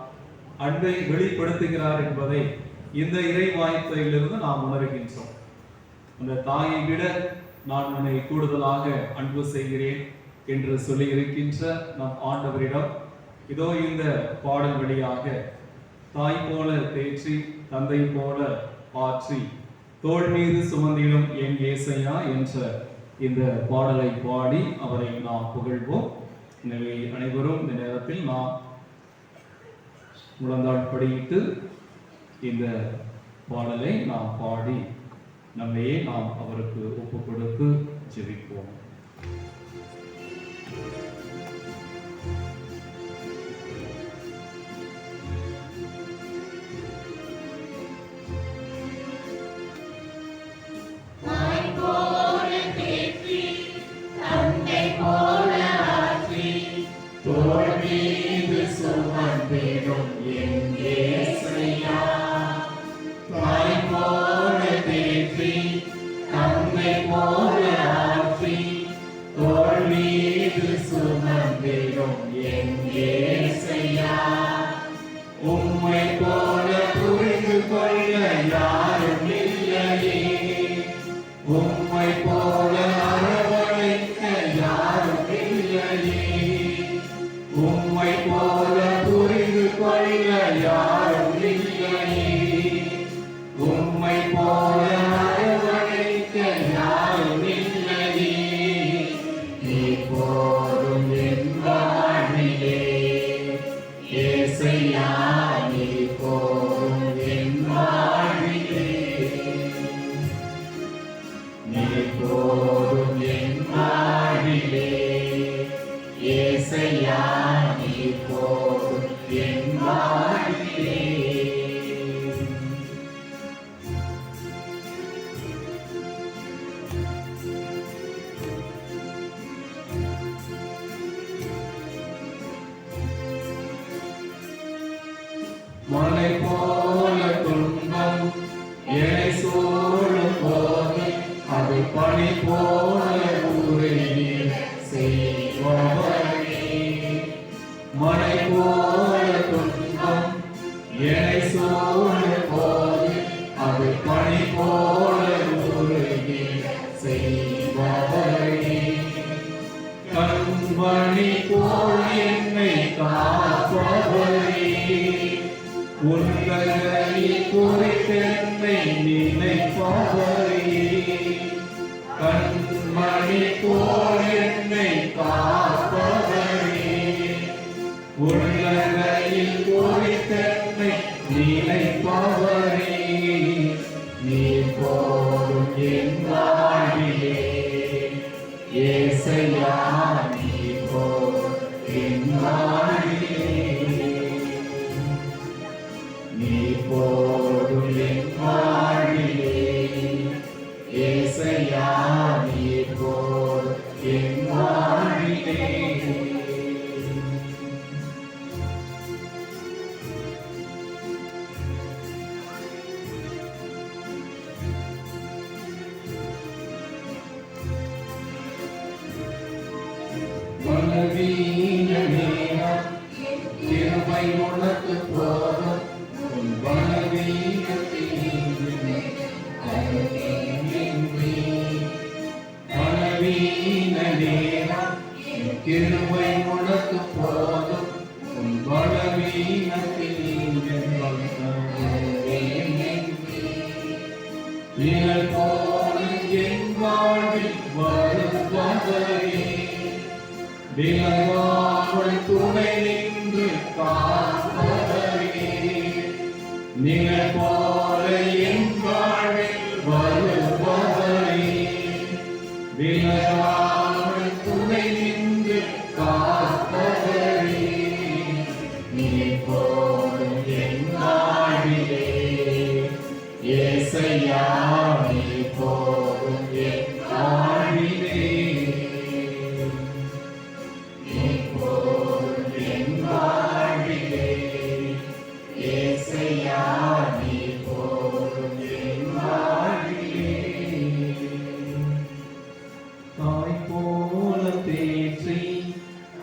அன்பை வெளிப்படுத்துகிறார் என்பதை இந்த இறை வாய்ப்பிலிருந்து நாம் உணர்கின்றோம். அந்த தாயை விட நான் உன்னை கூடுதலாக அன்பு செய்கிறேன் என்று சொல்லி இருக்கின்ற நம் ஆண்டவரிடம் இதோ இந்த பாடல் வழியாக தாய் போல தேற்றி, தந்தை போல ஆற்றி, தோள் மீது சுமந்திடும் என் ஏசையா என்ற இந்த பாடலை பாடி அவரை நாம் புகழ்வோம். எனவே அனைவரும் இந்த நேரத்தில் நாம் முழந்தாள் படியிட்டு இந்த பாடலை நாம் பாடி நம்மையே நாம் அவருக்கு ஒப்பு கொடுத்து ஜெபிப்போம். உம்மை போல ஆற்றி தோள் மீது சுமந்திடும் என் இயேசையா. உம்மை போல புரிந்து கொள்ள யாரும் இல்லையே, உம்மை போல அரவணைக்க யாரும் இல்லையே, உம்மை போல புரிந்து கொள்ள யாரும் இல்லையே, உம்மை போல அரவணைக்க யாரும் இல்லையே. நீ போதும் என் வாழ்விலே இயேசையா, நீ போதும் என் வாழ்விலே, நீ போதும் என் வாழ்விலே இயேசையா, நீ போதும் என் வாழ்விலே. மலை போல துன்பம் என்னை சூழும் போது அது பனி போல உறைநீர் செய்பவரே. மலை போல துன்பம் என்னை சூழும் போது அது பனி போல உறைநீர் செய்பவரே. கண்மணி போல் என்னை காப்பவரே, உன்னதனில் குறித்தென்னை நினைப்பவரே. கண்மணி போல் என்னை காப்பவரே, உன்னதனில் குறித்தென்னை நினைப்பவரே. நீ போதும் என் வாழ்விலே இயேசையா, நீ போதும் என் வாழ்விலே, நீ போதும் என் வாழ்விலே இயேசையா, நீ போதும் என் வாழ்விலே. பலவீன நேரம் கிருபை உனக்கு போதும், உன் பலவீனத்தில் பலவீன நேரம் கிருபை உனக்கு போதும், உன் பலவீனத்தில் நிழல் போல என் வாழ்வில் வருபவரே, விலகாமல் துணை நின்று காப்பவரே. நிழல் போல என் வாழ்வில் வருபவரே, விலகாமல் துணை நின்று காப்பவரே. நீ போதும் என் வாழ்விலே இயேசையா, நீ போதும் என் வாழ்விலே, நீ போதும் என் வாழ்விலே இயேசையா, நீ போதும் என் வாழ்விலே. தாய் போல தேற்றி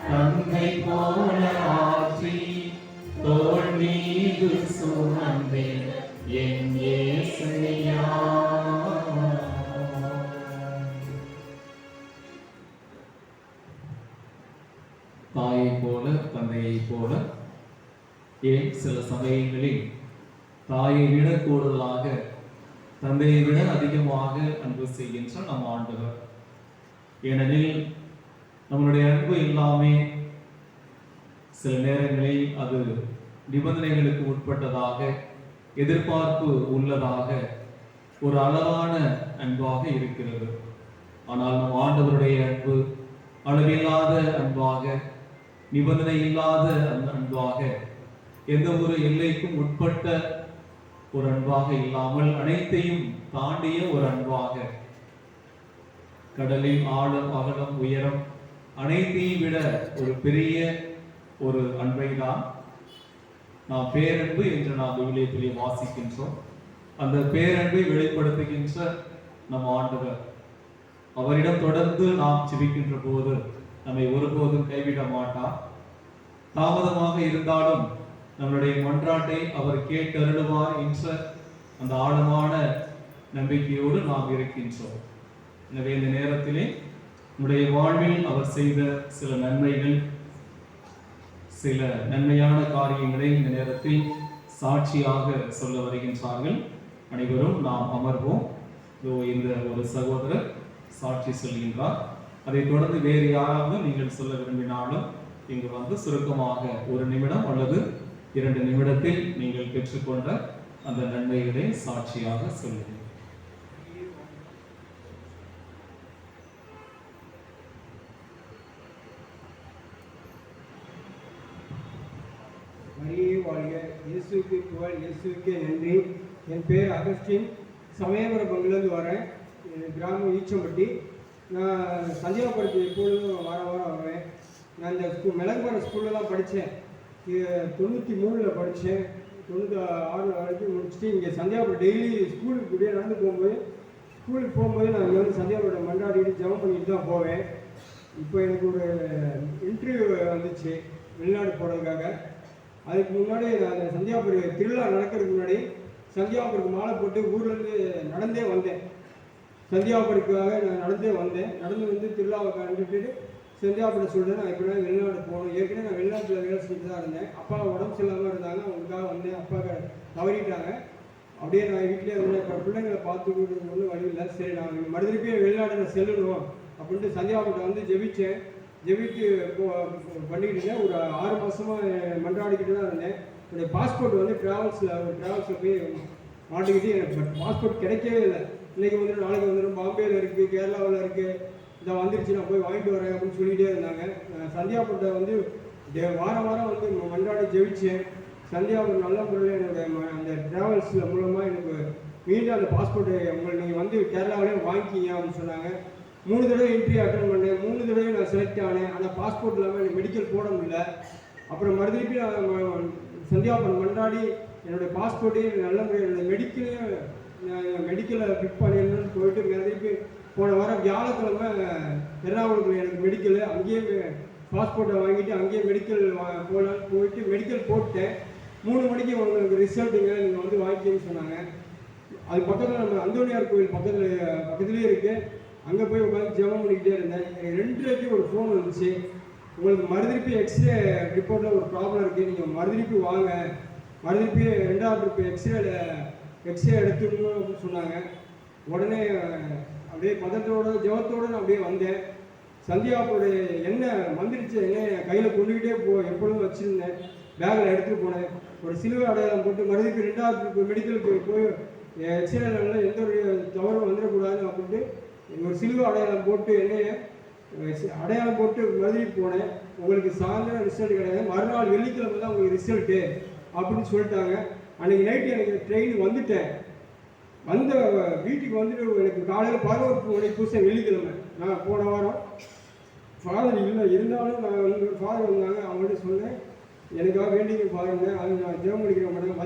தந்தை போல ஆற்றி தோள் மீது சுமந்தேன் என் இயேசையா. தாயை போல தந்தையை போல, ஏன் சில சமயங்களில் தாயை விட கூடுதலாக தந்தையை விட அதிகமாக அன்பு செய்கின்ற நம் ஆண்டவர். ஏனெனில் நம்மளுடைய அன்பு எல்லாமே சில நேரங்களில் அது நிபந்தனைகளுக்கு உட்பட்டதாக, எதிர்பார்ப்பு உள்ளதாக, ஒரு அளவான அன்பாக இருக்கிறது. ஆனால் நம் ஆண்டவருடைய அன்பு அளவில்லாத அன்பாக, நிபந்தனை இல்லாத அன்பாக, எந்த ஒரு எல்லைக்கும் உட்பட்ட ஒரு அன்பாக இல்லாமல் அனைத்தையும் தாண்டிய ஒரு அன்பாக, கடலின் ஆழம் அகலம் உயரம் அனைத்தையும் விட ஒரு பெரிய ஒரு அன்பை தான் நாம் பேரன்பு என்று நாம் விவிலியத்திலே வாசிக்கின்றோம். அந்த பேரன்பை வெளிப்படுத்துகின்ற நம் ஆண்டவர் அவரிடம் தொடர்ந்து நாம் ஜெபிக்கின்ற போது நம்மை ஒருபோதும் கைவிட மாட்டார். தாமதமாக இருந்தாலும் நம்முடைய மன்றாட்டை அவர் கேட்டருளுவார் என்ற அந்த ஆழமான நம்பிக்கையோடு நாம் இருக்கின்றோம். எனவே இந்த நேரத்திலே நம்முடைய வாழ்வில் அவர் செய்த சில நன்மைகள், சில நன்மையான காரியங்களை இந்த நேரத்தில் சாட்சியாக சொல்ல வருகின்றார்கள். அனைவரும் நாம் அமர்வோம். இந்த ஒரு சகோதரர் சாட்சி சொல்கின்றார். அதை தொடர்ந்து வேறு யாராவது நீங்கள் சொல்ல விரும்பினாலும் இங்கு வந்து சுருக்கமாக 1 நிமிடம் அல்லது 2 நிமிடத்தில் நீங்கள் பெற்றுக்கொண்ட அந்த நன்மைகளை சாட்சியாக சொல்லுங்கள். மரியே வாழ்க, இயேசுவுக்கு புகழ், இயேசுவுக்கே நன்றி. என் பேர் அகஸ்டின், சமயபுரம் பங்குலேருந்து வரேன். கிராமம் ஈச்சம்பட்டி. நான் சந்தியாபுரத்துக்கு எப்பொழுதும் வாரம் வருவேன். நான் இந்த மிளகுமரம் ஸ்கூலில் தான் படித்தேன். 93 படித்தேன். 96 வரைக்கும் முடிச்சுட்டு இங்கே சந்தியாபுரம் டெய்லி ஸ்கூலுக்கு கூடிய நடந்து போகும்போது நான் இங்கே வந்து சந்தியாபுரம் மன்றாடிட்டு ஜெபம் பண்ணிட்டு தான் போவேன். இப்போ எனக்கு ஒரு இன்டர்வியூ வந்துச்சு வெளிநாடு போகிறதுக்காக. அதுக்கு முன்னாடி நான் சந்தியாபுரம் திருவிழா நடக்கிறதுக்கு முன்னாடி சந்தியாபுரத்துக்கு மாலை போட்டு ஊர்லேருந்து நடந்தே வந்தேன். சந்தியாபுரத்துக்காக நான் நடந்து வந்து திருவிழாவை கண்டுட்டு சந்தியாபுரம் சொல்கிறேன். நான் எப்படின்னா வெளிநாடு போகணும். ஏற்கனவே நான் வெளிநாட்டில் வேலை செஞ்சுட்டு தான் இருந்தேன். அப்பா உடம்பு சரியில்லாமல் இருந்தாங்க, அவங்களுக்காக வந்தேன். அப்பா தவறிட்டாங்க. அப்படியே நான் வீட்டிலே இருந்தேன். இப்போ பிள்ளைங்களை பார்த்துக்கிட்டு ஒன்றும் வழி இல்லை. சரி, நான் மறுபடியும் வெளிநாட்டில் செல்லணும் அப்படின்ட்டு சந்தியாபுரத்தை வந்து ஜெபிட்டு பண்ணிக்கிட்டு இருந்தேன். ஒரு 6 மாதமாக மன்றாடிக்கிட்டு தான் இருந்தேன். என்னுடைய பாஸ்போர்ட் வந்து ட்ராவல்ஸில் போய் மாட்டிக்கிட்டு எனக்கு பாஸ்போர்ட் கிடைக்கவே இல்லை. இன்றைக்கி வந்துடும், நாளைக்கு வந்துடும், பாம்பேயில் இருக்குது, கேரளாவில் இருக்குது, இதை வந்துருச்சு, நான் போய் வாங்கிட்டு வரேன் அப்படின்னு சொல்லிகிட்டே இருந்தாங்க. சந்தியாபுரத்தை வந்து வாரம் வந்து மன்றாடி ஜெபிச்சேன். சந்தியாபுரம் நல்ல முறையில் என்னுடைய அந்த ட்ராவல்ஸில் மூலமாக எனக்கு மீண்டும் அந்த பாஸ்போர்ட்டை நீங்கள் வந்து கேரளாவிலே வாங்கிக்கிங்க அப்படின்னு சொன்னாங்க. 3 தடவை இன்டர்வியூ அட்டன் பண்ணேன். 3 தடவை நான் செலக்ட் ஆனேன். ஆனால் பாஸ்போர்ட் இல்லாமல் எனக்கு மெடிக்கல் போட முடியல. அப்புறம் மறுபடியும் நான் சந்தியாபுரம் மன்றாடி என்னுடைய பாஸ்போர்ட்டையும் நல்ல முறையில் என்னுடைய மெடிக்கலை பிக் பண்ணிடணும்னு போயிட்டு மறுபடியும் போன வாரம் வியாழக்கிழமை எர்ணாகுளத்தில் எனக்கு மெடிக்கலு, அங்கேயே பாஸ்போர்ட்டை வாங்கிட்டு அங்கேயே மெடிக்கல் போகலான்னு போயிட்டு மெடிக்கல் போட்டேன். 3 மணிக்கு உங்களுக்கு ரிசல்ட்டுங்க, நீங்கள் வந்து வாங்கிக்கன்னு சொன்னாங்க. அது பக்கத்தில் நம்ம அந்தோனியார் கோயில் பக்கத்துலேயே இருக்குது. அங்கே போய் உட்காந்து ஜெபம் பண்ணிக்கிட்டே இருந்தேன். எனக்கு 2:30 ஒரு ஃபோன் வந்துச்சு. உங்களுக்கு மறுதிருப்பி எக்ஸ்ரே ரிப்போர்ட்டில் ஒரு ப்ராப்ளம் இருக்குது, நீங்கள் மறுதிருப்பி வாங்க, மறுதிருப்பி 2வது ட்ரிப் எக்ஸ்ரே எடுத்துக்கணும் அப்படின்னு சொன்னாங்க. உடனே அப்படியே பதத்தோடு ஜெபத்தோடு நான் அப்படியே வந்தேன். சந்தியாவுடைய எண்ணெய் வந்துடுச்சு, எண்ணெய் கையில் கொண்டுக்கிட்டே எப்பொழுதும் வச்சுருந்தேன். பேக்கில் எடுத்துகிட்டு போனேன். ஒரு சிலுவை அடையாளம் போட்டு மறுதிருப்பி 2வது ட்ரிப் மெடிக்கலுக்கு போய் எக்ஸ்ரேல எந்த ஒரு தவறும் வந்துடக்கூடாது அப்படின்ட்டு ஒரு சிலுவை அடையாளம் போட்டு எண்ணெயை அடையாளம் போட்டு மறுபடியும் போனேன். உங்களுக்கு சாயந்தரம் ரிசல்ட் கிடையாது, மறுநாள் வெள்ளிக்கிழமை தான் உங்களுக்கு ரிசல்ட்டு அப்படின்னு சொல்லிட்டாங்க. அன்றைக்கி நைட்டு எனக்கு ட்ரெயின் வந்துட்டேன். வீட்டுக்கு வந்துட்டு எனக்கு காலையில் 11 மணிக்கு புதுசாக வெள்ளிக்கிழமை. நான் போன வாரம் ஃபாதர் இல்லை, இருந்தாலும் நான் வந்து ஃபாதர் வந்தாங்க. அவங்கள்ட்ட சொன்னேன், எனக்காக வேண்டிங்க பாருங்க, அது நான் ஜெபம் முடிக்கிற மாட்டேன்.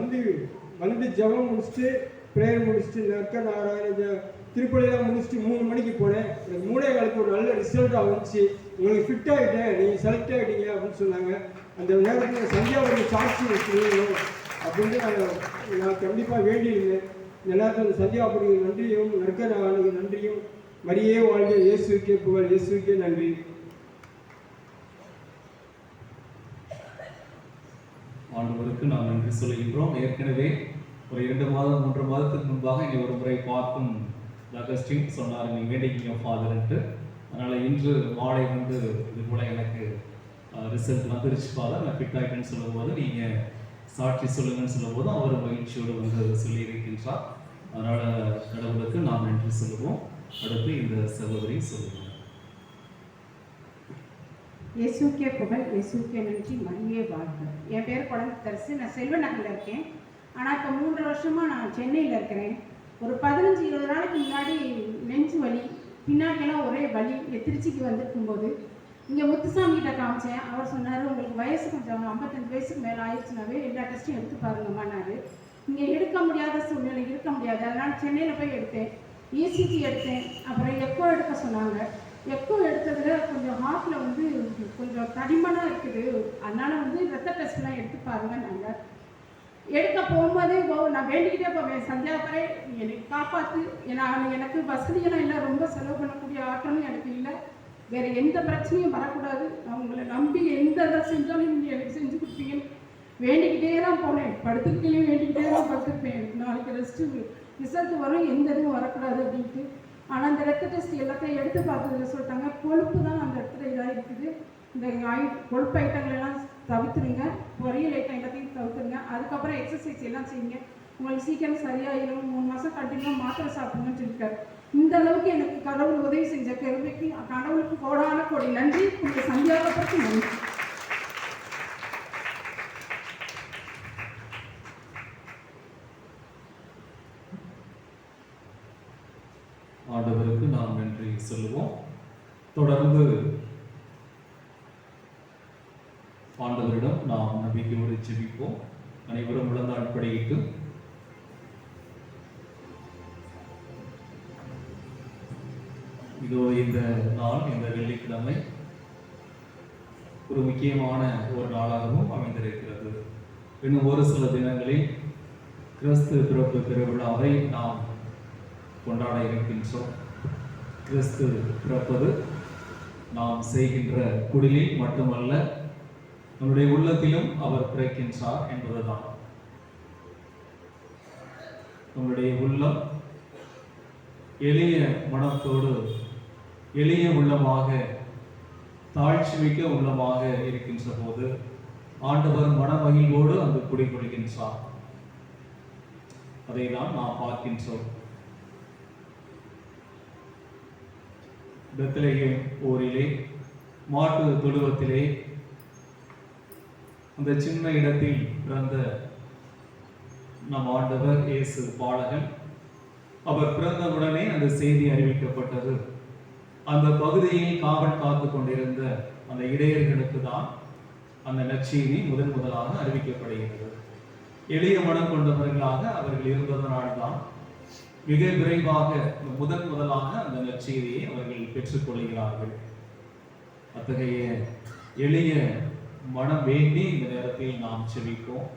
வந்து ஜெபம் முடிச்சுட்டு ப்ரேயர் முடிச்சுட்டு நற்க நாராயண திருப்பதியெல்லாம் முடிச்சுட்டு 3 மணிக்கு போனேன். எனக்கு 3:15 ஒரு நல்ல ரிசல்ட்டாக வந்துச்சு. உங்களுக்கு ஃபிட் ஆகிட்டேன், நீங்கள் செலக்ட் ஆகிட்டீங்க அப்படின்னு சொன்னாங்க. அந்த நேரத்தில் சந்தியாவுடைய சாட்சி சொல்லணும் அப்படின்ட்டு நான் கண்டிப்பாக வேண்டியிருந்தேன். இந்த நேரத்தில் அந்த சந்தியாவுடைய நன்றியும் நற்க நாராயணுக்கு நன்றியும். மரியே வாழ்க, இயேசுக்கே புகழ், இயேசுக்கே நன்றி. ஆண்டவருக்கு நாம் நன்றி சொல்கின்றோம். ஏற்கனவே ஒரு 2 மாதம் 3 மாதத்துக்கு முன்பாக இங்கே ஒரு முறை பார்க்கும் அகஸ்டின் சொன்னார், நீங்கள் வேண்டிக்கிங்க ஃபாதர்ன்ட்டு. அதனால் இன்று மாலை வந்து இது போல் எனக்கு ரிசல்ட் வந்துருச்சு ஃபாதர், நான் ஃபிட் ஆகிட்டேன்னு சொல்லும்போது நீங்கள் சாட்சி சொல்லுங்கன்னு சொல்லும்போது அவர் மகிழ்ச்சியோடு வந்து சொல்லியிருக்கின்றார். அதனால் கடவுளுக்கு நாம் நன்றி சொல்லுவோம். அடுத்து இந்த சகோதரி சொல்லுவோம். இயேசுக்கே புகழ், இயேசுக்கே நன்றி, மரியே வாழ்க. என் பேர் குழந்தை, நான் செல்வ நகரில் இருக்கேன். ஆனால் இப்போ 3 வருஷமாக நான் சென்னையில் இருக்கிறேன். ஒரு 15-20 நாளைக்கு முன்னாடி நெஞ்சு வலி, பின்னாடியெல்லாம் ஒரே வலி. திருச்சிக்கு வந்திருக்கும்போது இங்கே முத்துசாமி கிட்ட காமிச்சேன். அவர் சொன்னார், உங்களுக்கு வயசு கொஞ்சம் 55 வயசுக்கு மேலே ஆயிடுச்சுனாவே எல்லா டெஸ்ட்டும் எடுத்து பாருங்கம்மான்னாரு. இங்கே எடுக்க முடியாத சூழ்நிலை, இருக்க முடியாது. அதனால் சென்னையில் போய் எடுத்தேன். இசிஜி எடுத்தேன். அப்புறம் எக்கோ எடுக்க சொன்னாங்க. எக்கோ எடுத்ததில் கொஞ்சம் ஹார்ட்டில் வந்து கொஞ்சம் தடிமனாக இருக்குது, அதனால் வந்து ரத்த டெஸ்ட்லாம் எடுத்து பாருங்க. நாங்கள் எடுக்க போகும்போதே நான் வேண்டிக்கிட்டே போவேன், சந்தியாபுரே எனக்கு காப்பாற்று, எனக்கு வசதியெல்லாம் இல்லை, ரொம்ப செலவு பண்ணக்கூடிய ஆற்றலும் எனக்கு இல்லை, வேறு எந்த பிரச்சனையும் வரக்கூடாது, நான் உங்களை நம்பி எந்த இதை செஞ்சாலும் நீங்கள் எனக்கு செஞ்சு கொடுப்பீங்கன்னு வேண்டிக்கிட்டே தான் போனேன். படுத்துக்கிட்டே வேண்டிக்கிட்டே தான் படுத்துருப்பேன், நாளைக்கு ரிசல்ட் வரும், எந்த இதுவும் வரக்கூடாது அப்படின்ட்டு. ஆனால் அந்த ரத்த டெஸ்ட் எல்லாத்தையும் எடுத்து பார்த்ததில் சொல்லிட்டாங்க, கொழுப்பு தான் அந்த இடத்துல இதாக இருக்குது, இந்த கொழுப்பு ஐட்டங்களெல்லாம் தவிர்த்துருங்க, பொரியல் ஐட்டம் எல்லாத்தையும் தவிர்த்துருங்க, அதுக்கப்புறம் எக்ஸசைஸ் எல்லாம் செய்யுங்க, உங்களுக்கு சீக்கிரம் சரியாயிடும், 3 மாதம் கண்டினியூவாக மாத்திரை சாப்பிடுங்கன்னு சொல்லியிருக்காரு. இந்த அளவுக்கு எனக்கு கடவுள் உதவி செஞ்ச கருவிக்கு கடவுளுக்கு கோடான கோடி நன்றி. உங்கள் சந்தியாபுரத்துக்கு நன்றி. ஆண்டவருக்கு நாம் நன்றி சொல்லுவோம். தொடர்ந்து ஆண்டவரிடம் நாம் நம்பிக்கையோடு ஜெபிப்போம். அனைவரும் முழந்தாள் படியிட்டு இதோ இந்த நாள், இந்த வெள்ளிக்கிழமை ஒரு முக்கியமான ஒரு நாளாகவும் அமைந்திருக்கிறது. இன்னும் ஒரு சில தினங்களில் கிறிஸ்து பிறப்பு திருவிழாவை நாம் கொண்டாட இருக்கின்றோம். கிறிஸ்து பிறப்பது நாம் செய்கின்ற குடிலில் மட்டுமல்ல, நம்முடைய உள்ளத்திலும் அவர் பிறக்கின்றார் என்பதுதான். நம்முடைய உள்ளம் எளிய மனத்தோடு, எளிய உள்ளமாக, தாழ்ச்சி மிக்க உள்ளமாக இருக்கின்ற போது ஆண்டவர் மனமகிழ்வோடு அங்கு குடிகொள்கின்றார். அதை தான் நாம் பார்க்கின்றோம். பெத்லகேம் ஊரிலே, மாட்டு தொழுவத்திலே, அந்த சின்ன இடத்தில் பிறந்த நம் ஆண்டவர் இயேசு பாலகன். அவர் பிறந்தவுடனே அந்த செய்தி அறிவிக்கப்பட்டது. அந்த பகுதியில் காவல் காத்து கொண்டிருந்த அந்த இடையர்களுக்கு தான் அந்த நற்செய்தி முதலாக அறிவிக்கப்படுகிறது. எளிய மனம் கொண்டவர்களாக அவர்கள் இருந்ததனால்தான் மிக விரைவாக முதலாக அந்த நற்செய்தியை அவர்கள் பெற்றுக்கொள்கிறார்கள். அத்தகைய எளிய மனம் வேண்டி இந்த நேரத்தில் நாம் செபிப்போம்.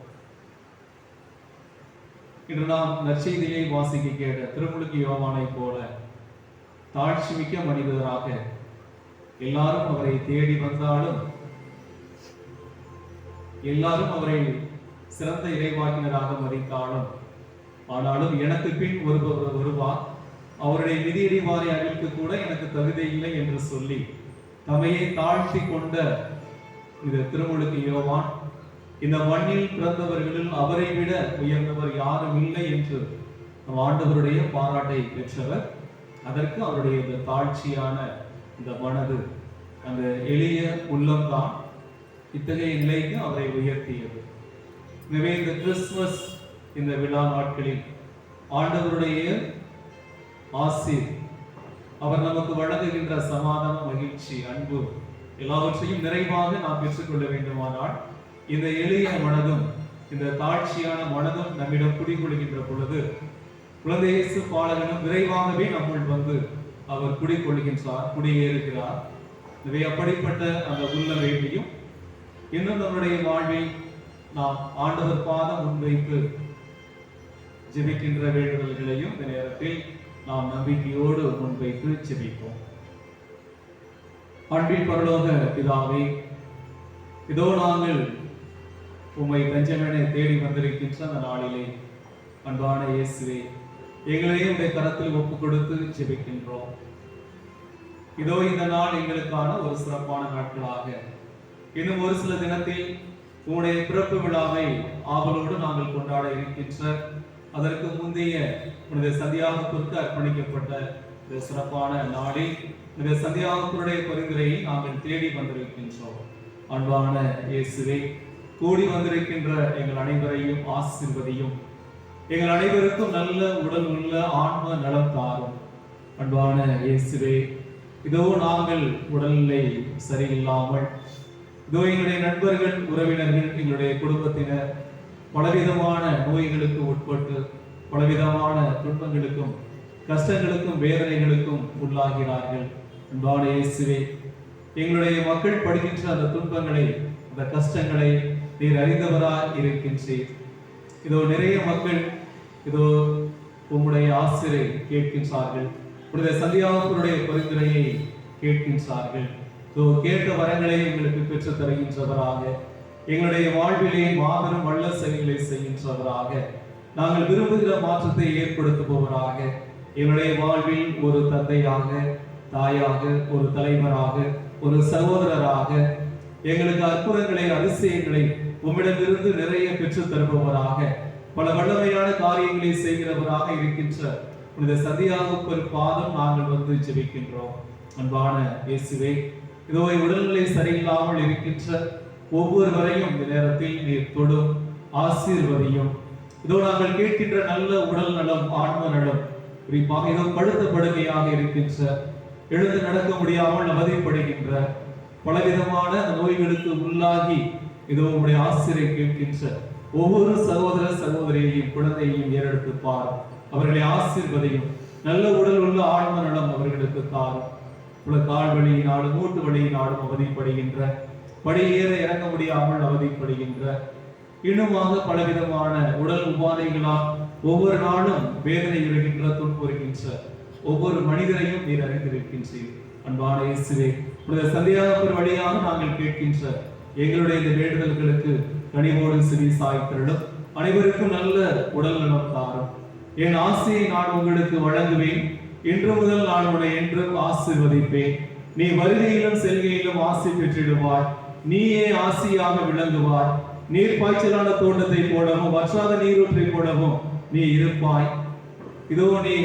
இன்று நாம் நற்செய்தியை வாசிக்க கேட்ட திருமுழுக்கு யோவானை போல தாழ்ச்சி மிக்க மனிதராக எல்லாரும் அவரை தேடி வந்தாலும், எல்லாரும் அவரை சிறந்த இறைவாக்கினராக மதித்தாலும், ஆனாலும் எனக்கு பின் ஒருவர் வருவார், அவருடைய மிதியடி வாரி அழிக்க கூட எனக்கு தகுதி இல்லை என்று சொல்லி தம்மையை தாழ்த்தி கொண்ட இந்த திருமுழுக்கு யோவான், இந்த மண்ணில் பிறந்தவர்களில் அவரை விட உயர்ந்தவர் யாரும் இல்லை என்று நம் ஆண்டவருடைய பாராட்டை பெற்றவர். அதற்கு அவருடைய இந்த தாழ்ச்சியான இந்த மனது, அந்த எளிய உள்ளம்தான் இத்தகைய நிலைக்கு அவரை உயர்த்தியது. எனவே இந்த கிறிஸ்துமஸ், இந்த விழா நாட்களில் ஆண்டவருடைய ஆசீர், அவர் நமக்கு வழங்குகின்ற சமாதானம், மகிழ்ச்சி, அன்பு எல்லாவற்றையும் நிறைவாக நாம் பெற்றுக்கொள்ள வேண்டுமானால் இந்த எளிய மனதும் இந்த தாழ்ச்சியான மனதும் நம்மிடம் குடிகொள்கின்ற பொழுது குழந்தை இயேசு பாலகனும் விரைவாகவே நம்முள் வந்து அவர் குடிகொள்கின்றார், குடியேறுகிறார். எனவே அப்படிப்பட்ட அந்த உள்ள வேண்டியும் இன்னும் நம்முடைய வாழ்வில் நாம் ஆண்டவர் பாதம் முன்வைத்து ஜெபிக்கின்ற வேண்டுதல்களையும் இந்த நேரத்தில் நாம் நம்பிக்கையோடு முன்வைத்து ஜெபிப்போம். அன்பின் பரலோக பிதாவே, இதோ நாங்கள் உம்மை தஞ்சமென தேடி வந்திருக்கின்ற அந்த நாளிலே அன்பான இயேசுவே, எங்களையும் உடைய கரத்தில் ஒப்பு கொடுத்து ஜெபிக்கின்றோம். இதோ இந்த நாள் எங்களுக்கான ஒரு சிறப்பான நாட்களாக, இன்னும் ஒரு சில தினத்தில் உங்களுடைய பிறப்பு விழாவை ஆவலோடு நாங்கள் கொண்டாட இருக்கின்ற, அதற்கு முந்தைய உன்னுடைய சந்தியாகத்திற்கு அர்ப்பணிக்கப்பட்ட இந்த சிறப்பான நாளில் இந்த சந்தியாகத்தினுடைய பரிந்துரையை நாங்கள் தேடி வந்திருக்கின்றோம். அன்பான இயேசுவே, கூடி வந்திருக்கின்ற எங்கள் அனைவரையும் ஆசீர்வதியும், எங்கள் அனைவருக்கும் நல்ல உடல் உள்ள ஆன்ம நலம் தாரும். அன்பான இயேசுவே, இதோ நாங்கள் உடல்நிலை சரியில்லாமல், இதோ எங்களுடைய நண்பர்கள், உறவினர்கள், எங்களுடைய கஷ்டங்களுக்கும் வேதனைகளுக்கும் உள்ளாகிறார்கள். அன்பான இயேசுவே, எங்களுடைய மக்கள் படுகின்ற அந்த துன்பங்களை, அந்த கஷ்டங்களை நீர் அறிந்தவராய் இருக்கின்றீர். இதோ நிறைய மக்கள் இதோ உம்முடைய ஆசிரை கேட்கின்றார்கள், உடைய சந்தியாவுடைய பரிந்துரையை கேட்கின்றார்கள். இதோ கேட்ட வரங்களை எங்களுக்கு பெற்றுத் தருகின்றவராக, எங்களுடைய வாழ்விலே மாபெரும் வல்ல செயல்களை செய்கின்றவராக, நாங்கள் விரும்புகிற மாற்றத்தை ஏற்படுத்துபவராக, எங்களுடைய வாழ்வில் ஒரு தந்தையாக, தாயாக, ஒரு தலைவராக, ஒரு சகோதரராக எங்களுக்கு அற்புதங்களை, அதிசயங்களை உம்மிடமிருந்து நிறைய பெற்றுத் தருபவராக, பல வல்லமையான காரியங்களை செய்கிறவராக இருக்கின்ற புனித சந்தியாகப்பர் பாதம் நாங்கள் வந்து ஜெபிக்கின்றோம். அன்பான இயேசுவே, இதோ உடல்நிலை சரியில்லாமல் இருக்கின்ற ஒவ்வொருவரையும் இந்த நேரத்தில் நீர் தொடும், ஆசீர்வதியும். இதோ நாங்கள் கேட்கின்ற நல்ல உடல் நலம், ஆன்ம நலம், குறிப்பாக இதோ படுத்த படுக்கையாக இருக்கின்ற, எழுந்து நடக்க முடியாமல் அவதிப்படுகின்ற, பலவிதமான நோய்களுக்கு உள்ளாகி இதோ உங்களுடைய ஆசிரை கேட்கின்ற ஒவ்வொரு சகோதர சகோதரியையும், குழந்தையையும் ஏறெடுத்து பார், அவர்களை ஆசீர்வதியும். நல்ல உடல் உள்ள ஆன்ம நலம் அவர்களுக்கு தாரும். கால் வலியினாலும் மூட்டு வலியினாலும் அவதிப்படுகின்ற, படியேற இறங்க முடியாமல் அவதிப்படுகின்ற, இன்னுமாக பலவிதமான உடல் உபாதைகளால் ஒவ்வொரு நாளும் வேதனை இருக்கின்ற, துன்புறுகின்ற ஒவ்வொரு மனிதரையும் நீர் அறிந்திருக்கின்றீர். அன்பான இயேசுவே, புனித சந்தியாகப்பர் வழியாக நாங்கள் கேட்கின்ற எங்களுடைய இந்த வேண்டுதல்களுக்கு கனிவோடு செவி சாய்த்தருளும். அனைவருக்கும் நல்ல உடல் நலம் தாரும். என் ஆசையை நான் உங்களுக்கு வழங்குவேன். இன்று முதல் நான் உன்னை என்றும் ஆசீர்வதிப்பேன். நீ வருகையிலும் செல்கையிலும் ஆசி பெற்றிடுவாய். நீயே ஆசியாக விளங்குவாய். நீர் பாய்ச்சலான தோட்டத்தை போலவும் வற்றாத நீரூற்றை போலவும் நீ இருப்பாய். இதோ நீ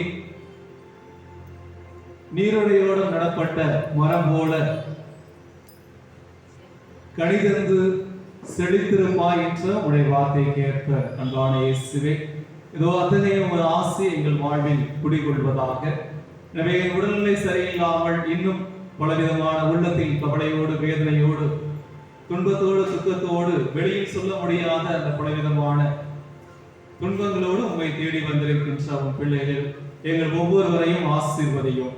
நீரோடையோடு நடப்பட்ட மரம் போல கனிதந்து செழித்திருப்பாய் என்ற உடைய வார்த்தைக்கு ஏற்ப அன்பான இயேசுவே, இதோ அத்தகைய ஒரு ஆசை எங்கள் வாழ்வில் குடிகொள்வதாக. எனவே என் உடல்நிலை சரியில்லாமல் இன்னும் பலவிதமான உள்ளத்தில் கவலையோடு, வேதனையோடு, துன்பத்தோடு, துக்கத்தோடு, வெளியில் சொல்ல முடியாத அந்த பலவிதமான துன்பங்களோடு உண்மை தேடி வந்திருக்கின்ற உன் பிள்ளைகள் எங்கள் ஒவ்வொருவரையும் ஆசீர்வதியும்.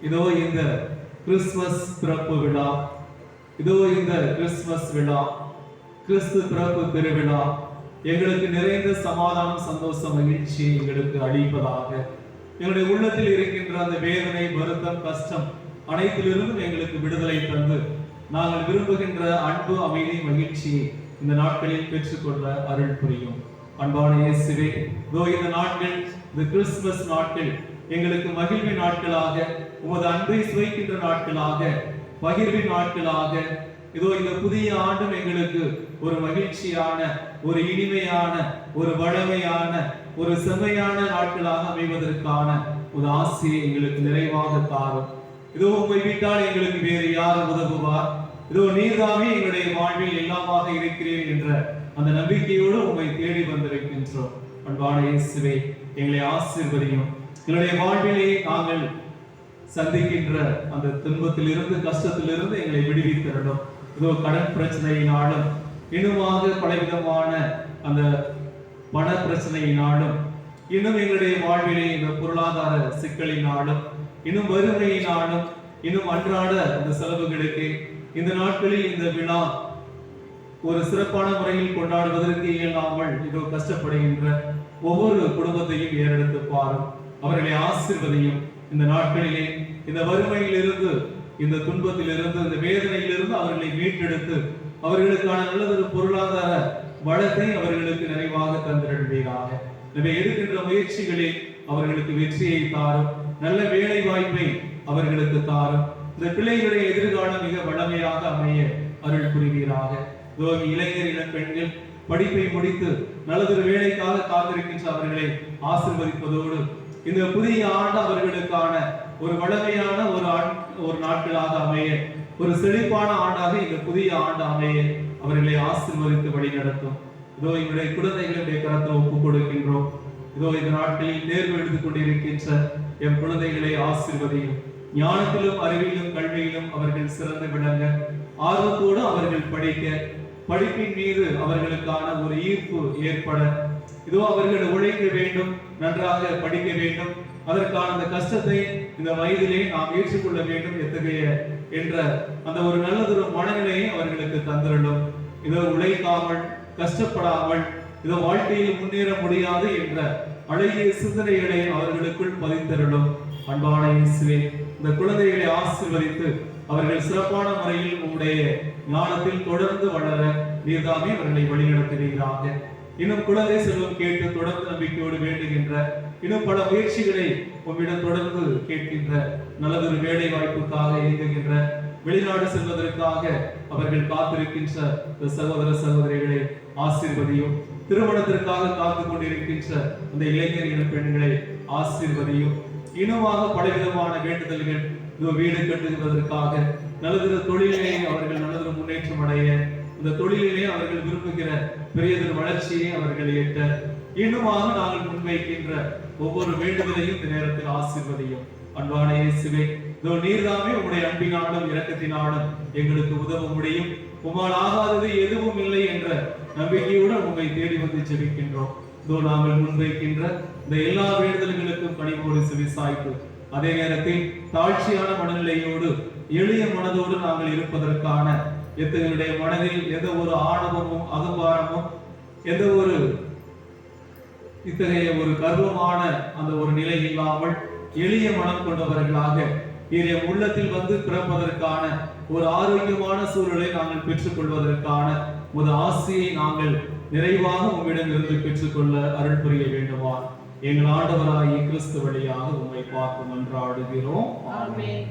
இதோ இந்த கிறிஸ்துமஸ் பிறப்பு விழா, இதோ இந்த கிறிஸ்துமஸ் விழா, கிறிஸ்து பிறப்பு பெருவிழா எங்களுக்கு நிறைந்த சமாதானம், சந்தோஷம், மகிழ்ச்சியை எங்களுக்கு அளிப்பதாக. எங்களுடைய உள்ளத்தில் இருக்கின்ற அந்த வேதனை, வருத்தம், கஷ்டம் அனைத்திலிருந்தும் எங்களுக்கு விடுதலை தந்து நாங்கள் விரும்புகின்ற அன்பு, அமைதி, மகிழ்ச்சியை இந்த நாட்களில் பெற்றுக்கொள்ள அருள் புரியும். அன்பான இயேசுவே, இதோ இந்த நாட்கள், இந்த கிறிஸ்துமஸ் நாட்கள் எங்களுக்கு மகிழ்வின் நாட்களாக, உமது அன்பை சுவைக்கின்ற நாட்களாக, பகிர்வின் நாட்களாக, இதோ இந்த புதிய ஆண்டும் எங்களுக்கு ஒரு மகிழ்ச்சியான, ஒரு இனிமையான, ஒரு வளமையான, ஒரு செம்மையான நாட்களாக அமைவதற்கான ஒரு ஆசையை எங்களுக்கு நிறைவாக தாரும். இதோ உம்மை விட்டால் எங்களுக்கு வேறு யார் உதவுவார்? இதோ நீர்தாமே எங்களுடைய வாழ்வில் எல்லாமாக இருக்கிறேன் என்ற அந்த நம்பிக்கையோடு உம்மை தேடி வந்திருக்கின்றோம். அன்பான இயேசுவே, எங்களை ஆசீர்வதியும். எங்களுடைய வாழ்விலே நாங்கள் சந்திக்கின்ற அந்த துன்பத்திலிருந்து, கஷ்டத்திலிருந்து எங்களை விடுவித்திரணும். இதோ கடன் பிரச்சனையினாலும், இன்னுமாக பலவிதமான அந்த பண பிரச்சனையினாலும், இன்னும் எங்களுடைய வாழ்விலே இந்த பொருளாதார சிக்கலினாலும், இன்னும் வறுமையினாலும், இன்னும் அன்றாட இந்த செலவுகளுக்கு இந்த நாட்களில் இந்த விழா ஒரு சிறப்பான முறையில் கொண்டாடுவதற்கு இயலாமல் இதோ கஷ்டப்படுகின்ற ஒவ்வொரு குடும்பத்தையும் ஏறெடுத்து பாரும். அவர்களை ஆசீர்வதியும். இந்த நாட்களிலே இந்த வறுமையிலிருந்து, இந்த துன்பத்திலிருந்து, இந்த வேதனையிலிருந்து அவர்களை மீட்டெடுத்து அவர்களுக்கான நல்லதொரு பொருளாதார வளத்தை அவர்களுக்கு நிறைவாக தந்திருப்பீராக. எனவே எடுக்கின்ற முயற்சிகளில் அவர்களுக்கு வெற்றியை தாரும். நல்ல வேலை வாய்ப்பை அவர்களுக்கு தாரும். இந்த பிள்ளைகளுடைய எதிர்காலம் மிக வளமையாக அமைய அருள் புரிவீராக. இளைஞர், இளம் பெண்கள் படிப்பை முடித்து நல்லதொரு வேலைக்காக காத்திருக்கின்ற அவர்களை ஆசீர்வதிப்பதோடு இந்த புதிய ஆண்டு அவர்களுக்கான ஒரு வளமையான ஒரு நாட்களாக அமைய, ஒரு செழிப்பான ஆண்டாக இந்த புதிய ஆண்டு அமைய அவர்களை ஆசீர்வதித்து வழி நடத்தும். இதோ எங்களுடைய குழந்தைகளுடைய கரத்தை ஒப்புக் கொடுக்கின்றோம். இதோ இந்த நாட்களில் தேர்வு எடுத்துக் கொண்டிருக்கின்ற என் குழந்தைகளை ஆசீர்வதியும். ஞானத்திலும், அறிவிலும், கல்வியிலும் அவர்கள் சிறந்து விளங்க, ஆர்வத்தோடு அவர்கள் படிக்க, படிப்பின் மீது அவர்களுக்கான ஒரு ஈர்ப்பு ஏற்பட, இதோ அவர்கள் உழைக்க வேண்டும், நன்றாக படிக்க வேண்டும், அதற்கான அந்த கஷ்டத்தை இந்த வயதிலே நாம் ஏற்றுக்கொள்ள வேண்டும் எத்தகைய என்ற அந்த ஒரு நல்லதொரு மனநிலையை அவர்களுக்கு தந்திரலும். இதோ உழைக்காமல் கஷ்டப்படாமல் இதோ வாழ்க்கையில் முன்னேற முடியாது என்ற அழகிய சிந்தனைகளை அவர்களுக்குள் பதிந்தருளும். அன்பான இயேசுவே, இந்த குழந்தைகளை ஆசீர்வதித்து அவர்கள் சிறப்பான முறையில் உங்களுடைய ஞானத்தில் தொடர்ந்து வளர நீர்தாமே அவர்களை வழிநடத்துவீராக. இன்னும் குழந்தை செல்வம் கேட்டு தொடர்ந்து நம்பிக்கையோடு வேண்டுகின்ற இன்னும் பல முயற்சிகளை உம்மிடம் தொடர்ந்து கேட்கின்ற நல்லதொரு வேலை வாய்ப்புக்காக இயங்குகின்ற வெளிநாடு செல்வதற்காக அவர்கள் காத்திருக்கின்ற இந்த சகோதர சகோதரிகளை ஆசீர்வதியும். திருமணத்திற்காக காத்து கொண்டிருக்கின்ற அந்த இளைஞர் இன பெண்களை ஆசீர்வதியும். இனமாக பலவிதமான வேண்டுதல்கள், வீடு கட்டுவதற்காக நல்லதொரு தொழிலை அவர்கள் நல்லதொரு முன்னேற்றம் அடைய, இந்த தொழிலிலே அவர்கள் விரும்புகிற பெரியதொரு வளர்ச்சியை அவர்கள் ஏற்ற இன்னுமாக நாங்கள் முன்வைக்கின்ற ஒவ்வொரு வேண்டுதலையும் இந்த நேரத்தில் ஆசீர்வதியும். அன்பான இயேசுவே, இதோ நீர்தாமே உங்களுடைய அன்பினாலும் இரக்கத்தினாலும் எங்களுக்கு உதவ முடியும். உம்மால் ஆகாதது எதுவும் இல்லை என்ற நம்பிக்கையுடன் உங்களை தேடி வந்து ஜெபிக்கின்றோம். இதோ நாங்கள் முன்வைக்கின்ற இந்த எல்லா வேண்டுதல்களுக்கும் பணிவோடு செவிசாய்த்து, அதே நேரத்தில் தாழ்ச்சியான மனநிலையோடு எளிய மனதோடு நாங்கள் இருப்பதற்கான எத்தகைய மனதில் எந்த ஒரு ஆணவமும் அகம்பாரமும் எந்த ஒரு இத்தகைய ஒரு கர்வமான அந்த ஒரு நிலை இல்லாமல் எளிய மனம் கொண்டவர்களாக உள்ளத்தில் வந்து பிறப்பதற்கான ஒரு ஆரோக்கியமான சூழலை நாங்கள் பெற்றுக் கொள்வதற்கான ஒரு ஆசையை நாங்கள் நிறைவாக உம்மிடம் இருந்து பெற்றுக்கொள்ள அருள் புரிய வேண்டுமா எங்கள் ஆண்டவராகிய கிறிஸ்து வழியாக உம்மை பார்த்து மன்றாடுகிறோம். ஆமென்.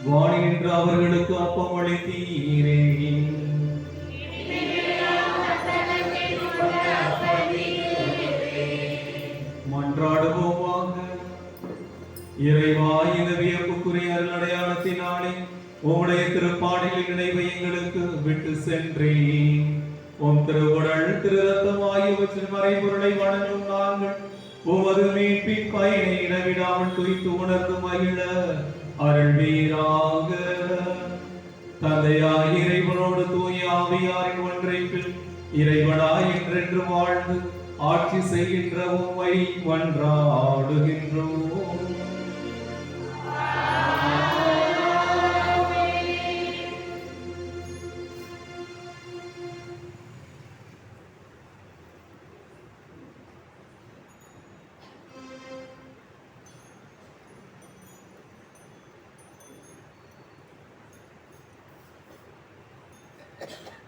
வாணிகின்ற அவர்களுக்கு அப்பம் அளித்தீரே, மன்றாடுவோமாக. இறைவா, இந்த வியப்புக்குரிய அருள் அடையாளத்தினாலே உம்முடைய திருப்பாடலின் நினைவை எங்களுக்கு விட்டு சென்றேன். உம் திருவுடல் திரு ரத்தம் ஆகியவற்றின் மறைபொருளை வணங்கும் நாங்கள் உமது மீட்பின் பயனை இடைவிடாமல் குறித்து உணர்ந்து மகிழ அருள்வீராக. தந்தையாய் இறைவனோடு தூய ஆவியாரின் ஒன்றைப்பில் இறைவனாய் என்றென்று வாழ்ந்து ஆட்சி செய்கின்ற உம்மை மன்றாடுகின்றோம். ஆமென்.